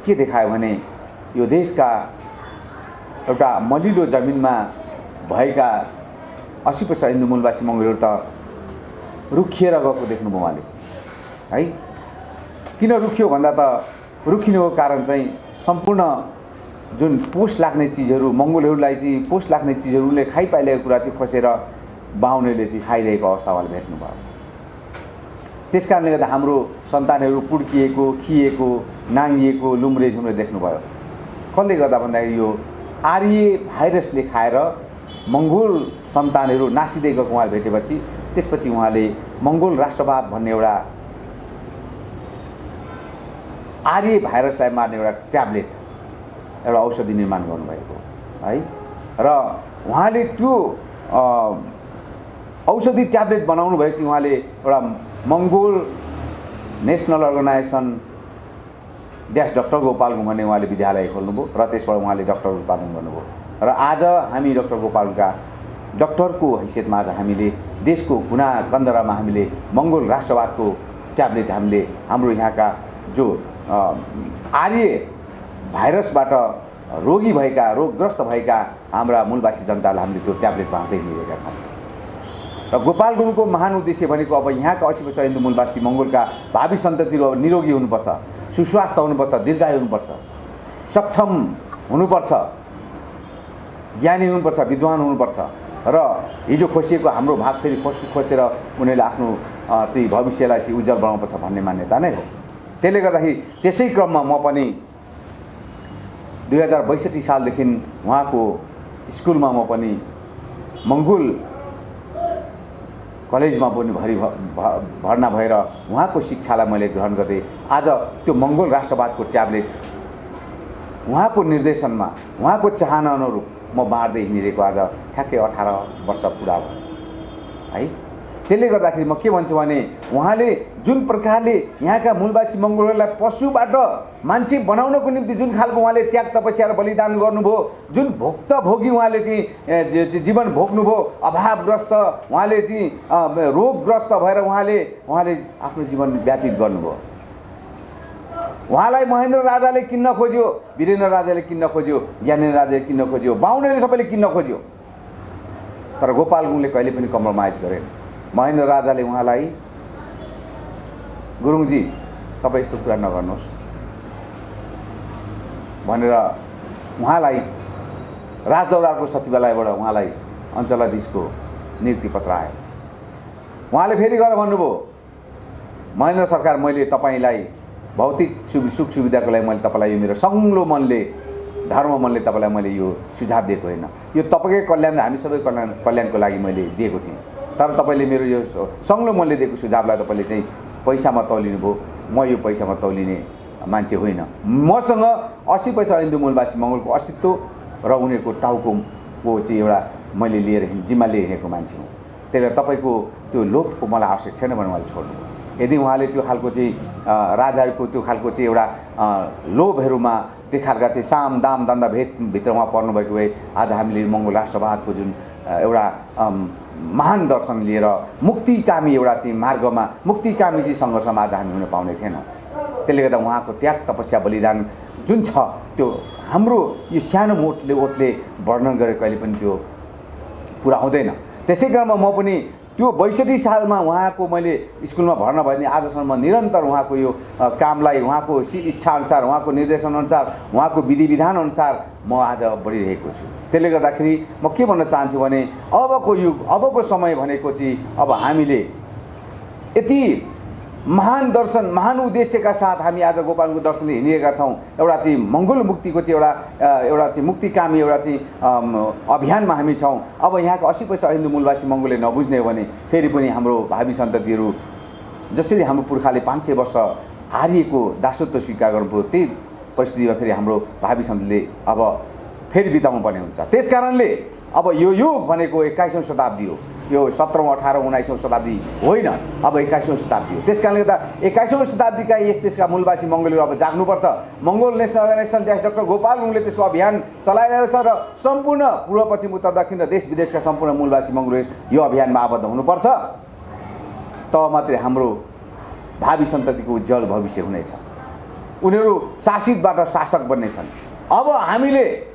के देखायो भने यो देशका एउटा मलिलो जमिनमा भएका 80% हिन्दू मूलवासी मङ्गोलहरू त रुखिएर गएको देख्नुभयो उहाँले है। किन रुखियो भन्दा त रुखिनुको कारण चाहिँ सम्पूर्ण जुन पोष लाग्ने चिजहरू मङ्गोलहरूलाई चाहिँ पोष लाग्ने चिजहरूले खाइपाइरहेको कुरा चाहिँ खोसेर बाहुनेले चाहिँ खाइरहेको अवस्था उहाँले भेट्नुभयो। त्यस कारणले गर्दा हाम्रो सन्तानहरू पुड्किएको, खिएको, नाङ्गिएको, लुम्रे झुम्रे देख्नुभयो। कसले गर्दा भन्दाखेरि यो आर्य भाइरसले खाएर मङ्गोल सन्तानहरू नासिँदै गएको उहाँले भेटेपछि त्यसपछि उहाँले मङ्गोल राष्ट्रवाद भन्ने एउटा आर्य भाइरसलाई मार्ने एउटा ट्याब्लेट, एउटा औषधि निर्माण गर्नुभएको है। र उहाँले त्यो औषधि ट्याब्लेट बनाउनु भएपछि उहाँले एउटा मङ्गोल नेसनल अर्गनाइजेसन डक्टर गोपाल गुरुङ भन्ने उहाँले विद्यालय खोल्नुभयो र त्यसबाट उहाँले डक्टर उत्पादन गर्नुभयो। र आज हामी डक्टर गोपालका डक्टरको हैसियतमा आज हामीले देशको कुना कन्दरामा हामीले मङ्गोल राष्ट्रवादको ट्याब्लेट हामीले हाम्रो यहाँका जो आर्य भाइरसबाट रोगी भएका, रोगग्रस्त भएका हाम्रा मूलवासी जनतालाई हामीले त्यो ट्याब्लेट बनाउँदै हिँडिरहेका छौँ। र गोपाल गुरुङको महान उद्देश्य भनेको अब यहाँका 80% हिन्दू मूलवासी मङ्गोलका भावी सन्ततिहरू अब निरोगी हुनुपर्छ, सुस्वास्थ्य हुनुपर्छ, दीर्घायु हुनुपर्छ, सक्षम हुनुपर्छ, ज्ञानी हुनुपर्छ, विद्वान हुनुपर्छ र हिजो खोसिएको हाम्रो भाग फेरि खोसेर उनीहरूले आफ्नो चाहिँ भविष्यलाई चाहिँ उज्जवल बनाउनुपर्छ भन्ने मान्यता नै हो। त्यसले गर्दाखेरि त्यसै क्रममा म पनि 2062 सालदेखि उहाँको स्कुलमा म पनि मङ्गोल कलेजमा पनि भर्ना भएर उहाँको शिक्षालाई मैले ग्रहण गर्दै आज त्यो मङ्गोल राष्ट्रवादको ट्याब्लेट उहाँको निर्देशनमा, उहाँको चाहना अनुरूप म बाँड्दै हिँडिरहेको आज ठ्याक्कै 18 वर्ष पुरा भयो है। त्यसले गर्दाखेरि म के भन्छु भने उहाँले जुन प्रकारले यहाँका मूलवासी मङ्गोलहरूलाई पशुबाट मान्छे बनाउनको निम्ति जुन खालको उहाँले त्याग तपस्या र बलिदान गर्नुभयो, जुन भोक्तभोगी उहाँले चाहिँ जीवन भोग्नुभयो, अभावग्रस्त उहाँले चाहिँ रोगग्रस्त भएर उहाँले आफ्नो जीवन व्यतीत गर्नुभयो। उहाँलाई महेन्द्र राजाले किन्न खोज्यो, वीरेन्द्र राजाले किन्न खोज्यो, ज्ञानेन्द्र राजाले किन्न खोज्यो, बाहुनेले सबैले किन्न खोज्यो, तर गोपाल गुरुङले कहिले पनि कम्प्रोमाइज गरेन। महेन्द्र राजाले उहाँलाई गुरुङजी तपाईँ यस्तो कुरा नगर्नुहोस् भनेर उहाँलाई राजदरबारको सचिवालयबाट उहाँलाई अञ्चलाधीशको नियुक्ति पत्र आयो। उहाँले फेरि गएर भन्नुभयो महेन्द्र सरकार, मैले तपाईँलाई भौतिक सुख सुविधाको लागि मैले तपाईँलाई यो मेरो सङ्लो मनले, धर्म मनले तपाईँलाई मैले यो सुझाव दिएको होइन, यो तपाईँकै कल्याण र हामी सबै कल्याणको लागि मैले दिएको थिएँ, तर तपाईँले मेरो यो सङ्लो मनले दिएको सुझावलाई तपाईँले चाहिँ पैसामा तौलिनु भयो। म यो पैसामा तौलिने मान्छे होइन। मसँग 80% हिन्दू मूलवासी मङ्गोलको अस्तित्व र उनीहरूको टाउको चाहिँ एउटा मैले लिएर जिम्मा लिएर हिँडेको मान्छे हुँ। त्यही भएर तपाईँको त्यो लोभको मलाई आवश्यक छैन भने उहाँले छोड्नुभयो। यदि उहाँले त्यो खालको चाहिँ राजाहरूको त्यो खालको चाहिँ एउटा लोभहरूमा त्यो खालका चाहिँ साम दाम दण्ड भेदभित्र उहाँ पर्नुभएको भए आज हामीले मङ्गोल राष्ट्रवादको जुन एउटा महान दर्शन लिएर मुक्तिकामी एउटा चाहिँ मार्गमा, मुक्तिकामी चाहिँ सङ्घर्षमा आज हामी हुन पाउने थिएनौँ। त्यसले गर्दा उहाँको त्याग तपस्या बलिदान जुन छ त्यो हाम्रो यो सानो ओठले वर्णन गरेर कहिले पनि त्यो पुरा हुँदैन। त्यसै कारणमा म पनि त्यो 62 सालमा उहाँको मैले स्कुलमा भर्ना भए आजसम्म निरन्तर उहाँको यो कामलाई उहाँको इच्छाअनुसार उहाँको निर्देशनअनुसार उहाँको विधि विधानअनुसार म आज बढिरहेको छु। त्यसले गर्दाखेरि म के भन्न चाहन्छु भने अबको युग अबको समय भनेको चाहिँ अब हामीले यति महान दर्शन महान उद्देश्यका साथ हामी आज गोपालको दर्शनले हिँडिरहेका छौँ। एउटा चाहिँ मङ्गोल मुक्तिको चाहिँ एउटा चाहिँ मुक्तिकामी एउटा चाहिँ अभियानमा हामी छौँ। अब यहाँको 80% हिन्दू मूलवासी मङ्गोलले नबुझ्ने हो भने फेरि पनि हाम्रो भावी सन्ततिहरू जसरी हाम्रो पुर्खाले 500 वर्ष हारिएको दासत्व स्वीकार गर्नुभयो त्यही परिस्थितिमा फेरि हाम्रो भावी सन्ततिले अब फेरि बिताउनु पर्ने हुन्छ। त्यस कारणले अब यो युग भनेको 21औं शताब्दी हो। यो 17औं 18औं 19औं शताब्दी होइन, अब 21औं शताब्दी हो। त्यस कारणले गर्दा 21औं शताब्दीका यस देशका मूलवासी मङ्गोलहरू अब जाग्नुपर्छ। मङ्गोल नेसनल अर्गनाइजेसन डाक्टर गोपाल गुरुङले त्यसको अभियान चलाइरहेको छ र सम्पूर्ण पूर्व पश्चिम उत्तर दक्षिण र देश विदेशका सम्पूर्ण मूलवासी मङ्गोलहरू यो अभियानमा आबद्ध हुनुपर्छ। तब मात्रै हाम्रो भावी सन्ततिको उज्जवल भविष्य हुनेछ। उनीहरू शासितबाट शासक बन्नेछन्। अब हामीले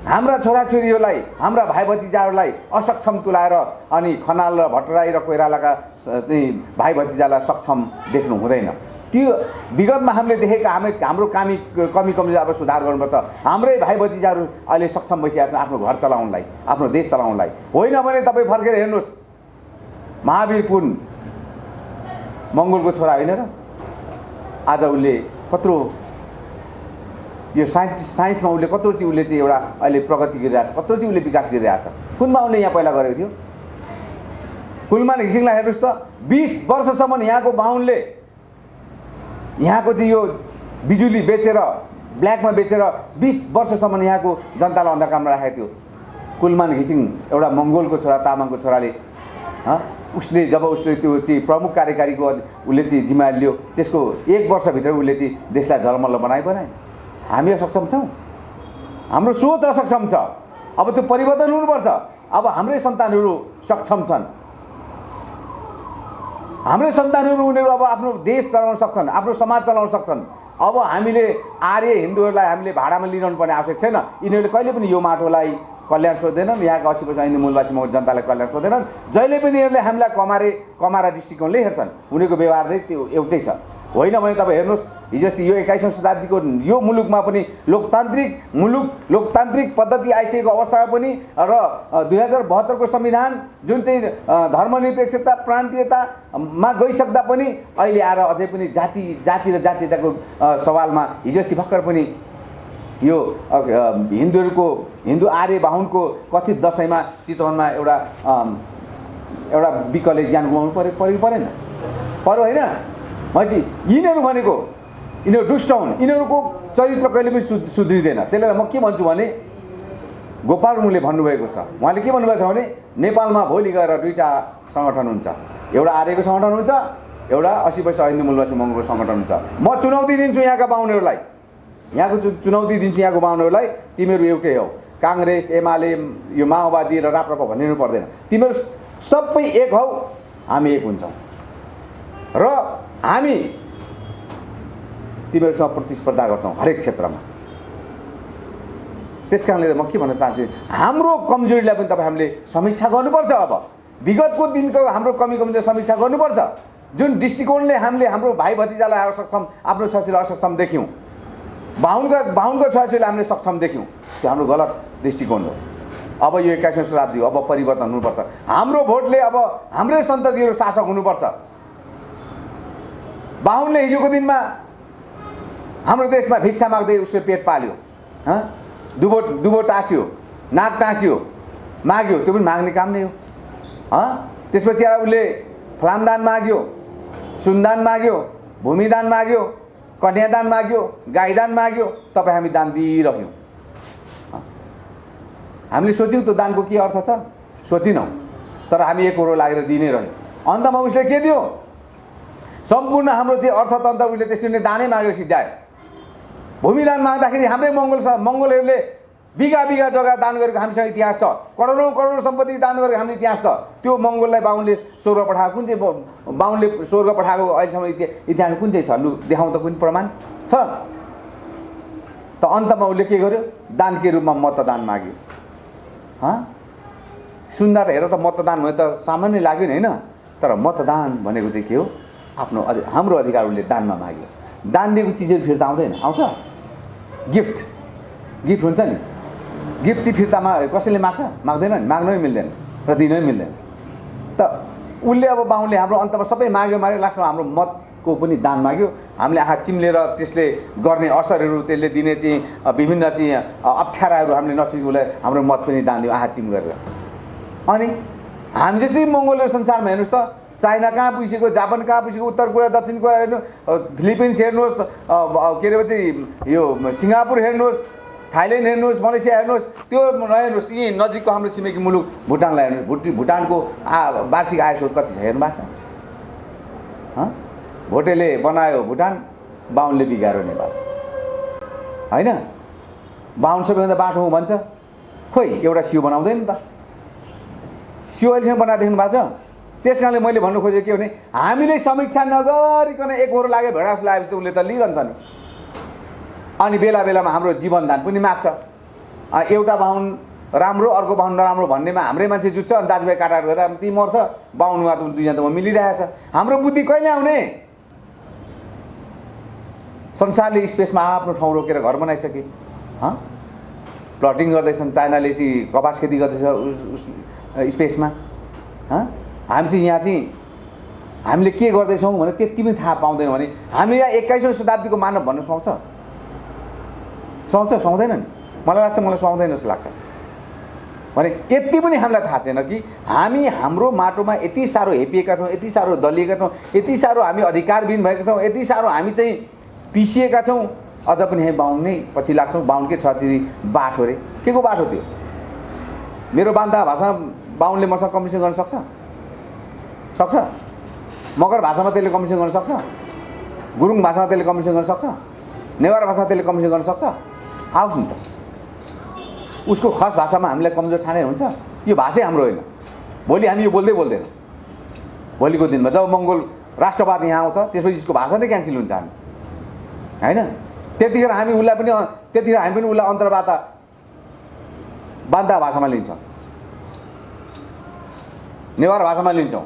हाम्रा छोराछोरीहरूलाई हाम्रा भाइ भतिजाहरूलाई असक्षम तुलाएर अनि खनाल र भट्टराई र कोइरालाका चाहिँ भाइ भतिजालाई सक्षम देख्नु हुँदैन। त्यो विगतमा हामीले देखेका हाम्रो कमी कमजोरी अब सुधार गर्नुपर्छ। हाम्रै भाइ भतिजाहरू अहिले सक्षम भइसकेका छन् आफ्नो घर चलाउनलाई, आफ्नो देश चलाउनलाई। होइन भने तपाईँ फर्केर हेर्नुहोस्, महावीर पुन मङ्गोलको छोरा होइन र? आज उसले कत्रो यो साइन्समा उसले कत्रो चाहिँ उसले चाहिँ एउटा अहिले प्रगति गरिरहेछ, कत्रो चाहिँ उसले विकास गरिरहेछ। कुनमा उसले यहाँ पहिला गरेको थियो? कुलमान घिसिङलाई हेर्नुहोस् त, 20 वर्षसम्म यहाँको बाहुनले यहाँको चाहिँ यो बिजुली बेचेर ब्ल्याकमा बेचेर 20 वर्षसम्म यहाँको जनतालाई अन्धकारमा राखेको थियो। कुलमान घिसिङ एउटा मङ्गोलको छोरा, तामाङको छोराले उसले जब उसले त्यो चाहिँ प्रमुख कार्यकारीको उसले चाहिँ जिम्मेवारी लियो, त्यसको 1 वर्षभित्र उसले चाहिँ देशलाई झलमल्ल बनाए। हामी असक्षम छौँ, हाम्रो सोच असक्षम छ। अब त्यो परिवर्तन हुनुपर्छ। अब हाम्रै सन्तानहरू सक्षम छन्, हाम्रै सन्तानहरू उनीहरू अब आफ्नो देश चलाउन सक्छन्, आफ्नो समाज चलाउन सक्छन्। अब हामीले आर्य हिन्दूहरूलाई हामीले भाडामा लिनु पर्ने आवश्यक छैन। यिनीहरूले कहिले पनि यो माटोलाई कल्याण सोध्दैनन्, यहाँका 80% हिन्दू मूलवासी मङ्गोल जनतालाई कल्याण सोध्दैनन्। जहिले पनि यिनीहरूले हामीलाई कमारा दृष्टिकोणले हेर्छन्। उनीहरूको व्यवहार नै त्यो एउटै छ। होइन भने तपाईँ हेर्नुहोस्, हिजो अस्ति यो 21औं शताब्दीको यो मुलुकमा पनि लोकतान्त्रिक पद्धति आइसकेको अवस्थामा पनि र 2072 को संविधान जुन चाहिँ धर्मनिरपेक्षता प्रान्तीयतामा गइसक्दा पनि अहिले आएर अझै पनि जाति र जातीयताको सवालमा हिजो अस्ति भर्खर पनि यो हिन्दू आर्य बाहुनको कथित दशैंमा चितवनमा एउटा विकले ज्यान गुमाउनु परेन होइन? मैले यिनीहरू भनेको यिनीहरू दुष्ट हुन्, यिनीहरूको चरित्र कहिले पनि सुध्रिँदैन। त्यसले म के भन्छु भने गोपाल गुरुङले भन्नुभएको छ, उहाँले के भन्नुभएको छ भने नेपालमा भोलि गएर 2टा सङ्गठन हुन्छ, एउटा आर्यको सङ्गठन हुन्छ, एउटा 80% हिन्दू मूलवासी मङ्गोलको सङ्गठन हुन्छ। म चुनौती दिन्छु यहाँका बाहुनहरूलाई, तिमीहरू एउटै हौ। काङ्ग्रेस, एमाले, यो माओवादी र राप्रपा भन्नु पर्दैन, तिमीहरू सबै एक हौ, हामी एक हुन्छौँ र हामी तिमीहरूसँग प्रतिस्पर्धा गर्छौँ हरेक क्षेत्रमा। त्यस कारणले म के भन्न चाहन्छु, हाम्रो कमजोरीलाई पनि तपाईँ हामीले समीक्षा गर्नुपर्छ। अब विगतको दिनको हाम्रो कमजोरी समीक्षा गर्नुपर्छ। जुन दृष्टिकोणले हामीले हाम्रो भाइ भतिजालाई असक्षम, आफ्नो छोराछोरीलाई असक्षम देख्यौँ, बाहुनको छोराछोरीलाई हामीले सक्षम देख्यौँ, त्यो हाम्रो गलत दृष्टिकोण हो। अब यो 21औं शताब्दी हो, अब परिवर्तन हुनुपर्छ। हाम्रो भोटले अब हाम्रै सन्ततिहरू शासक हुनुपर्छ। बाहुनले हिजोको दिनमा हाम्रो देशमा भिक्षा माग्दै उसले पेट पाल्यो, दुबो टाँस्यो, नाक टाँस्यो, माग्यो, त्यो पनि माग्ने काम नै हो। त्यसपछि उसले फलामदान माग्यो, सुनदान माग्यो, भूमिदान माग्यो, कन्यादान माग्यो, गाईदान माग्यो, तपाईँ हामी दान दिइरह्यौँ। हामीले सोच्यौँ त्यो दानको के अर्थ छ, सोचिनौँ, तर हामी एक करोड लागेर दिनै रह्यौँ। अन्तमा उसले के दियो, सम्पूर्ण हाम्रो चाहिँ अर्थतन्त्र उसले त्यसरी नै दानै मागेर सिद्ध्यायो। भूमिदान माग्दाखेरि हाम्रै मङ्गोलहरूले बिघा जग्गा दान गरेको हामीसँग इतिहास छ, करोडौँ सम्पत्ति दान गरेको हाम्रो इतिहास छ। त्यो मङ्गोललाई बाहुनले स्वर्ग पठाएको कुन चाहिँ बाहुनले स्वर्ग पठाएको अहिलेसम्म इतिहास कुन चाहिँ छ? लु देखाउँ त, कुन प्रमाण छ त? अन्तमा उसले के गर्यो, दानकै रूपमा मतदान माग्यो। सुन्दा त हेर त मतदान भयो त सामान्य लाग्यो नि होइन? तर मतदान भनेको चाहिँ के हो? आफ्नो हाम्रो अधिकार उसले दानमा माग्यो। दान दिएको चिजहरू फिर्ता आउँदैन? आउँछ। गिफ्ट हुन्छ नि, गिफ्ट चाहिँ फिर्तामा कसैले माग्छ? माग्दैन नि, माग्नु नै मिल्दैन र दिनै मिल्दैन। त उसले अब बाहुनले हाम्रो अन्तमा सबै माग्यो लास्टमा हाम्रो मतको पनि दान माग्यो। हामीले आँखा चिम्लेर त्यसले गर्ने असरहरू, त्यसले दिने चाहिँ विभिन्न चाहिँ अप्ठ्याराहरू हामीले नसकेको उसलाई हाम्रो मत पनि दान दियो आँखा चिम गरेर। अनि हामी जस्तै मङ्गोलहरू संसारमा हेर्नुहोस् त, चाइना कहाँ पुगिसक्यो, जापान कहाँ पुगिसक्यो, उत्तर कोरिया दक्षिण कोरिया हेर्नु, फिलिपिन्स हेर्नुहोस्, के अरे चाहिँ यो सिङ्गापुर हेर्नुहोस्, थाइल्यान्ड हेर्नुहोस्, मलेसिया हेर्नुहोस्, त्यो नहेर्नुहोस् यहीँ नजिकको हाम्रो छिमेकी मुलुक भुटानलाई हेर्नुहोस्। भुटानको वार्षिक आय स्रोत कति छ हेर्नु भएको छ? भोटेले बनायो भुटान, बाहुनले बिगारो नेपाल, होइन? बाहुन सबैभन्दा बाठो हो भन्छ, खोइ एउटा सियो बनाउँदैन त। सियो अहिलेसम्म बनाएर देख्नु भएको छ? त्यस कारणले मैले भन्नु खोजेको के हो भने हामीले समीक्षा नगरिकन एकहोरो लाग्यो भेडा जस्तो लागेपछि त उसले त लिइरहन्छ नि। अनि बेला बेलामा हाम्रो जीवनदान पनि माग्छ। एउटा बाहुन राम्रो अर्को बाहुन नराम्रो भन्नेमा हाम्रै मान्छे जुट्छ, अनि दाजुभाइ काटार गरेर ती मर्छ, बाहुन वा त दुईजना त मिलिरहेछ। हाम्रो बुद्धि कहिले आउने? संसारले स्पेसमा आफ्नो ठाउँ रोकेर घर बनाइसके, प्लटिङ गर्दैछन्। चाइनाले चाहिँ कपास खेती गर्दैछ स्पेसमा। हामी चाहिँ यहाँ चाहिँ हामीले के गर्दैछौँ भने त्यति पनि थाहा पाउँदैनौँ भने हामी यहाँ 21औं शताब्दीको मानव भन्न सुहाउँदैन नि? मलाई लाग्छ, मलाई सुहाउँदैन जस्तो लाग्छ। भने यति पनि हामीलाई थाहा छैन कि हामी हाम्रो माटोमा यति साह्रो हेपिएका छौँ, यति साह्रो दलिएका छौँ, यति साह्रो हामी अधिकारविहीन भएका छौँ, यति साह्रो हामी चाहिँ पिसिएका छौँ। अझ पनि हामी बाहुन नै पछि लाग्छौँ। बाहुनकै छचिरी बाठो अरे, के को बाठो त्यो? मेरो बान्ता भाषा बाहुनले मसँग कम्पिटिसन गर्न सक्छ? मगर भाषामा त्यसले कम्पिटिसन गर्न सक्छ? गुरुङ भाषामा त्यसले कम्पिटिसन गर्न सक्छ? नेवार भाषा त्यसले कम्पिटिसन गर्न सक्छ? आओस् नि त। उसको खस भाषामा हामीलाई कमजोर ठाने हुन्छ? यो भाषै हाम्रो होइन। भोलि हामी यो बोल्दै बोल्दैन। भोलिको दिनमा जब मङ्गोल राष्ट्रवाद यहाँ आउँछ त्यसपछि उसको भाषा नै क्यान्सल हुन्छ हामी, होइन? त्यतिखेर हामी पनि उसलाई अन्तर्वार्ता बान्ता भाषामा लिन्छौँ, नेवार भाषामा लिन्छौँ,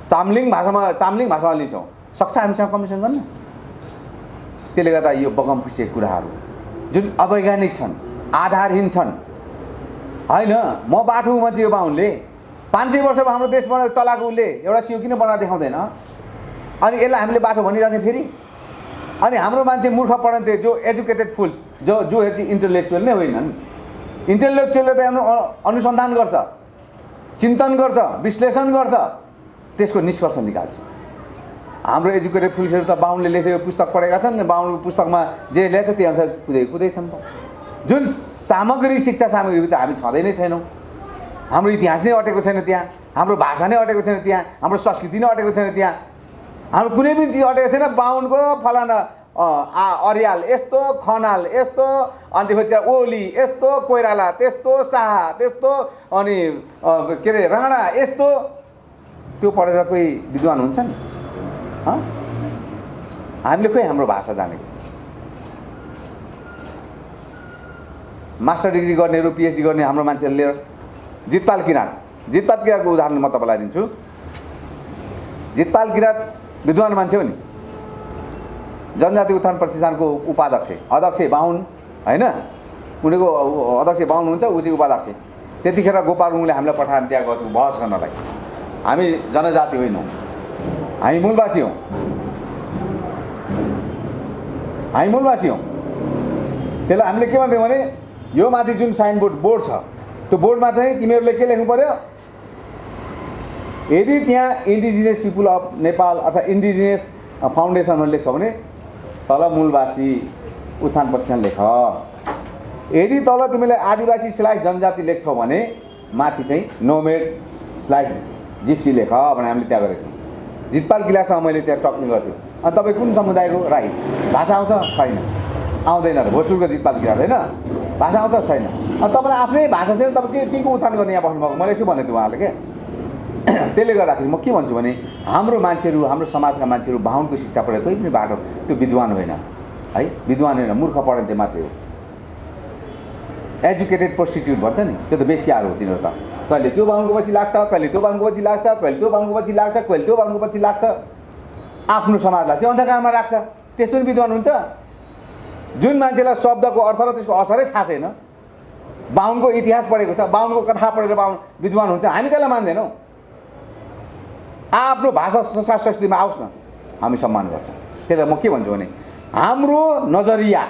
चाम्लिङ भाषामा लिन्छौँ। सक्छ हामीसँग कम्पिटिसन गर्न? त्यसले गर्दा यो बगम फुसिएको कुराहरू जुन अवैज्ञानिक छन्, आधारहीन छन्, होइन? म बाठो मान्छे यो बाहुनले 500 वर्ष हाम्रो देशमा चलाएको उसले एउटा सियो किन बनाएर देखाउँदैन? अनि यसलाई हामीले बाठो भनिरहने फेरि? अनि हाम्रो मान्छे मूर्ख पढन्थे, जो एजुकेटेड फुल्स, जोहरू चाहिँ इन्टेलेक्चुअल नै होइनन्। इन्टेलेक्चुअलले त अनुसन्धान गर्छ, चिन्तन गर्छ, विश्लेषण गर्छ, त्यसको निष्कर्ष निकाल्छ। हाम्रो एजुकेटेड फुल्सहरू त बाहुनले लेखेको पुस्तक पढेका छन्, बाहुनको पुस्तकमा जे लेख्छ त्यही अनुसार कुदैछन् त। जुन सामग्री, शिक्षा सामग्री त हामी छँदै नै छैनौँ। हाम्रो इतिहास नै अटेको छैन त्यहाँ, हाम्रो भाषा नै अटेको छैन त्यहाँ, हाम्रो संस्कृति नै अटेको छैन त्यहाँ, हाम्रो कुनै पनि चिज अटेको छैन। बाहुनको फलाना अर्याल यस्तो, खनाल यस्तो, अनि त्यसपछि ओली यस्तो, कोइराला त्यस्तो, शाह त्यस्तो, अनि के अरे राणा यस्तो, त्यो पढेर कोही विद्वान हुन्छ नि? हामीले खोइ हाम्रो भाषा जानेको? मास्टर डिग्री गर्नेहरू, पिएचडी गर्ने हाम्रो मान्छेहरूले जितपाल किराँतको उदाहरण म तपाईँलाई दिन्छु। जितपाल किराँत विद्वान मान्छे हो नि, जनजाति उत्थान प्रतिष्ठानको अध्यक्ष बाहुन, होइन? उनीको अध्यक्ष बाहुन हुन्छ, ऊ चाहिँ उपाध्यक्ष। त्यतिखेर गोपाल गुरुङले हामीलाई पठायो त्यहाँ गएको बहस गर्नलाई। हामी जनजाति होइनौँ, हामी मूलवासी हौँ, त्यसलाई हामीले के भन्थ्यौँ भने यो माथि जुन साइनबोर्ड बोर्ड छ त्यो बोर्डमा चाहिँ तिमीहरूले के लेख्नु पर्यो? यदि त्यहाँ इन्डिजिनियस पिपुल अफ नेपाल अथवा इन्डिजिनियस फाउन्डेसनहरू लेख्छ भने तल मूलवासी उत्थान प्रतिष्ठान लेख। यदि तल तिमीले आदिवासी स्लाइस जनजाति लेख्छौ भने माथि चाहिँ नोमेड स्लाइस जिप्सी लेख भने हामीले त्यहाँ गरेको थियौँ। जितपाल किलासँग मैले त्यहाँ टक्किङ गर्थ्यो। अनि तपाईँ कुन समुदायको? राई। भाषा आउँछ? छैन, आउँदैन। भोजपुरको जितपाल किला होइन, भाषा आउँछ? छैन। अनि तपाईँलाई आफ्नै भाषा छैन, तपाईँ के को उत्थान गर्ने यहाँ बस्नुभएको? मैले यसो भनेको थिएँ उहाँले क्या। त्यसले गर्दाखेरि म के भन्छु भने हाम्रो मान्छेहरू, हाम्रो समाजका मान्छेहरू बाहुनको शिक्षा पढेको कोही पनि बाटो त्यो विद्वान होइन है, विद्वान होइन, मूर्ख पढन्थे मात्रै हो। एजुकेटेड प्रोस्टिट्युट भन्छ नि, त्यो त बेसियाहरू हो तिनीहरू त। कहिले त्यो बाहुनको पछि लाग्छ, कहिले त्यो बाहुनको पछि लाग्छ, कहिले त्यो बाहुनको पछि लाग्छ, कहिले त्यो बाहुनको पछि लाग्छ। आफ्नो समाजलाई चाहिँ अन्धकारमा राख्छ। त्यस्तो पनि विद्वान हुन्छ जुन मान्छेलाई शब्दको अर्थ र त्यसको असरै थाहा छैन, बाहुनको इतिहास पढेको छ, बाहुनको कथा पढेर बाहुन विद्वान हुन्छ, हामी त्यसलाई मान्दैनौँ। आफ्नो भाषा संस्कृतिमा आओस् न, हामी सम्मान गर्छौँ। त्यसलाई म के भन्छु भने हाम्रो नजरिया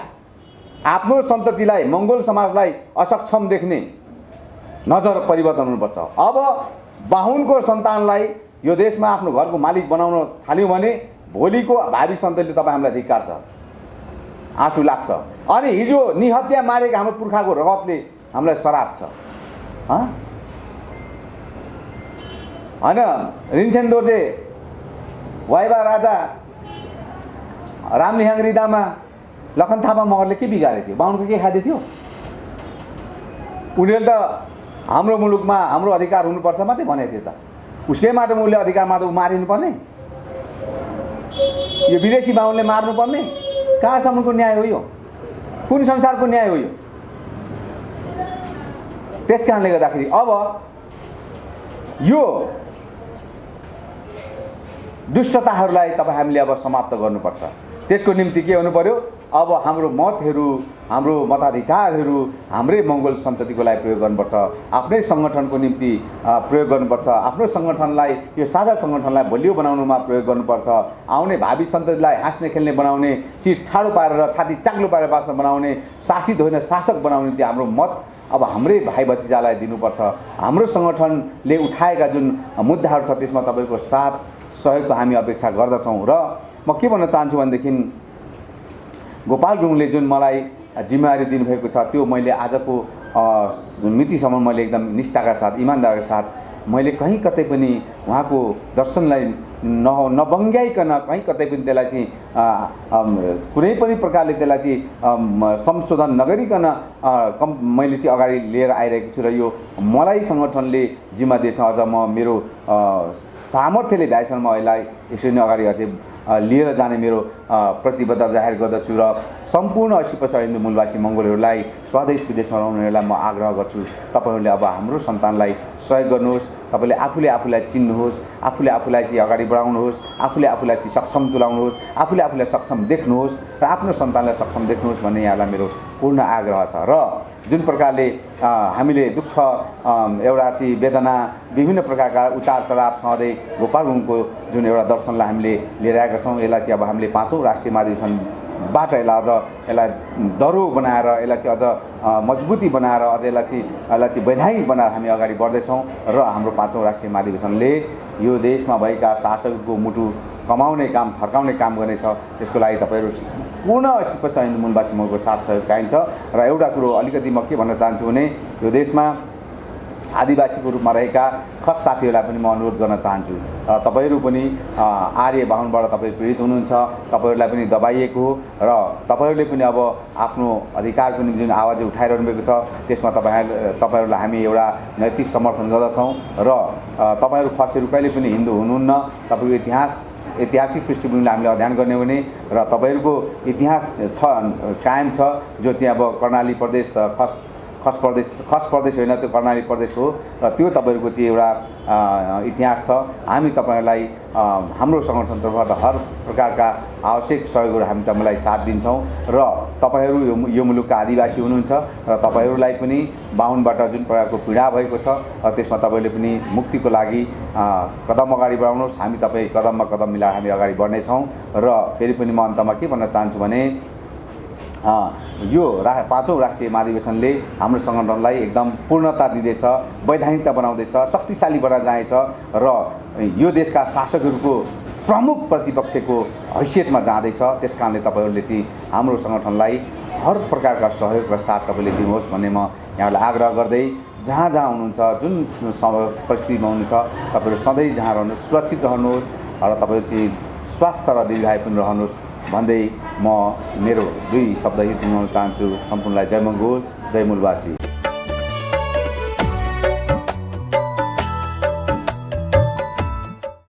आफ्नो सन्ततिलाई, मङ्गोल समाजलाई असक्षम देख्ने नजर परिवर्तन हुनुपर्छ। अब बाहुनको सन्तानलाई यो देशमा आफ्नो घरको मालिक बनाउन थाल्यौँ भने भोलिको भावी सन्ततिले तपाईँ हामीलाई धिक्कार छ, आँसु लाग्छ। अनि हिजो निहत्या मारेको हाम्रो पुर्खाको रगतले हामीलाई श्राप छ। होइन रिन्छेन दोर्जे वाइबा राजा रामलिहाङ रिदामा लखन थापा मगरले के बिगारेको थियो? बाहुनको के खाँदै थियो? उनीहरूले त हाम्रो मुलुकमा हाम्रो अधिकार हुनुपर्छ मात्रै भनेको थियो त। उसकै माटो मूल्य अधिकारमा त ऊ मारिनुपर्ने, यो विदेशी बाहुनले मार्नुपर्ने? कहाँसम्मको न्याय हो यो? कुन संसारको न्याय हो यो? त्यस कारणले गर्दाखेरि अब यो दुष्टताहरूलाई तपाईँ हामीले अब समाप्त गर्नुपर्छ। त्यसको निम्ति के हुनु पर्यो? अब हाम्रो मतहरू, हाम्रो मताधिकारहरू हाम्रै मङ्गोल सन्ततिको लागि प्रयोग गर्नुपर्छ। आफ्नै सङ्गठनको निम्ति प्रयोग गर्नुपर्छ। आफ्नो सङ्गठनलाई, यो साझा सङ्गठनलाई बलियो बनाउनुमा प्रयोग गर्नुपर्छ। आउने भावी सन्ततिलाई हाँस्ने खेल्ने बनाउने, सिट ठाडो पारेर छाती चाक्लो पारेर बाँच्न बनाउने, शासित होइन शासक बनाउने निम्ति हाम्रो मत अब हाम्रै भाइ भतिजालाई दिनुपर्छ। हाम्रो सङ्गठनले उठाएका जुन मुद्दाहरू छ त्यसमा तपाईँको साथ सहयोगको हामी अपेक्षा गर्दछौँ। र म के भन्न चाहन्छु भनेदेखि गोपाल गुरुङले जुन मलाई जिम्मेवारी दिनुभएको छ त्यो मैले आजको मितिसम्म मैले एकदम निष्ठाका साथ, इमान्दारका साथ मैले कहीँ कतै पनि उहाँको दर्शनलाई नबङ्ग्याइकन कहीँ कतै पनि त्यसलाई चाहिँ कुनै पनि प्रकारले त्यसलाई चाहिँ संशोधन नगरिकन मैले चाहिँ अगाडि लिएर आइरहेको छु। र यो मलाई सङ्गठनले जिम्मा दिएछ, अझ म मेरो सामर्थ्यले भ्याएसम्म यसलाई यसरी नै अगाडि अझै लिएर जाने मेरो प्रतिबद्धता जाहेर गर्दछु। र सम्पूर्ण 80% हिन्दू मूलवासी मङ्गोलहरूलाई, स्वदेश विदेशमा रहनेहरूलाई म आग्रह गर्छु, तपाईँहरूले अब हाम्रो सन्तानलाई सहयोग गर्नुहोस्। तपाईँले आफूलाई चिन्नुहोस्, आफूलाई चाहिँ अगाडि बढाउनुहोस्, आफूलाई चाहिँ सक्षम तुलाउनुहोस्, आफूलाई सक्षम देख्नुहोस् र आफ्नो सन्तानलाई सक्षम देख्नुहोस् भन्ने यहाँलाई मेरो पूर्ण आग्रह छ। र जुन प्रकारले हामीले दुःख, एउटा चाहिँ वेदना, विभिन्न प्रकारका उतार चढाव सहँदै गोपाल गुरुङको जुन एउटा दर्शनलाई हामीले लिएर आएका छौँ, यसलाई चाहिँ अब हामीले 5औं राष्ट्रिय महाधिवेशनबाट यसलाई दह्रो बनाएर, यसलाई चाहिँ अझ मजबुती बनाएर, अझ यसलाई चाहिँ वैधानिक बनाएर हामी अगाडि बढ्दैछौँ। र हाम्रो 5औं राष्ट्रिय महाधिवेशनले यो देशमा भएका शासकको मुटु कमाउने काम, थर्काउने काम गर्नेछ। त्यसको लागि तपाईँहरू पूर्ण 80% हिन्दू मूलवासी मङ्गोलको साथ सहयोग चाहिन्छ। र एउटा कुरो अलिकति म के भन्न चाहन्छु भने यो देशमा आदिवासीको रूपमा रहेका खस साथीहरूलाई पनि म अनुरोध गर्न चाहन्छु, तपाईँहरू पनि आर्य बाहुनबाट तपाईँ पीडित हुनुहुन्छ, तपाईँहरूलाई पनि दबाइएको हो र तपाईँहरूले पनि अब आफ्नो अधिकारको निम्ति जुन आवाज उठाइरहनु भएको छ त्यसमा तपाईँहरूलाई हामी एउटा नैतिक समर्थन गर्दछौँ। र तपाईँहरू खसहरू कहिले पनि हिन्दू हुनुहुन्न। तपाईँको ऐतिहासिक पृष्ठभूमिलाई हामीले अध्ययन गर्ने हो भने र तपाईँहरूको इतिहास छ, कायम छ, जो चाहिँ अब कर्णाली प्रदेश खस प्रदेश होइन, त्यो कर्णाली प्रदेश हो र त्यो तपाईँहरूको चाहिँ एउटा इतिहास छ। हामी तपाईँहरूलाई हाम्रो सङ्गठनतर्फबाट हर प्रकारका आवश्यक सहयोगहरू हामी तपाईँलाई साथ दिन्छौँ। र तपाईँहरू यो मुलुकका आदिवासी हुनुहुन्छ र तपाईँहरूलाई पनि बाहुनबाट जुन प्रकारको पीडा भएको छ त्यसमा तपाईँले पनि मुक्तिको लागि कदम अगाडि बढाउनुहोस्। हामी तपाईँ कदममा कदम मिलाएर हामी अगाडि बढ्नेछौँ। र फेरि पनि म अन्तमा के भन्न चाहन्छु भने यो 5औं राष्ट्रिय महाधिवेशनले हाम्रो सङ्गठनलाई एकदम पूर्णता दिँदैछ, वैधानिकता बनाउँदैछ, शक्तिशाली बन्न जानेछ र यो देशका शासकहरूको प्रमुख प्रतिपक्षको हैसियतमा जाँदैछ। त्यस कारणले तपाईँहरूले चाहिँ हाम्रो सङ्गठनलाई हर प्रकारका सहयोग र साथ तपाईँले दिनुहोस् भन्ने म यहाँलाई आग्रह गर्दै जहाँ हुनुहुन्छ, जुन परिस्थितिमा हुनुहुन्छ, तपाईँहरू सधैँ जहाँ रहनुहोस् सुरक्षित रहनुहोस् र तपाईँहरू चाहिँ स्वास्थ्य र दीर्घायु पनि रहनुहोस् भन्दै म मेरो 2 शब्द यति दिन चाहन्छु। सम्पूर्णलाई जय मङ्गोल, जय मूलवासी।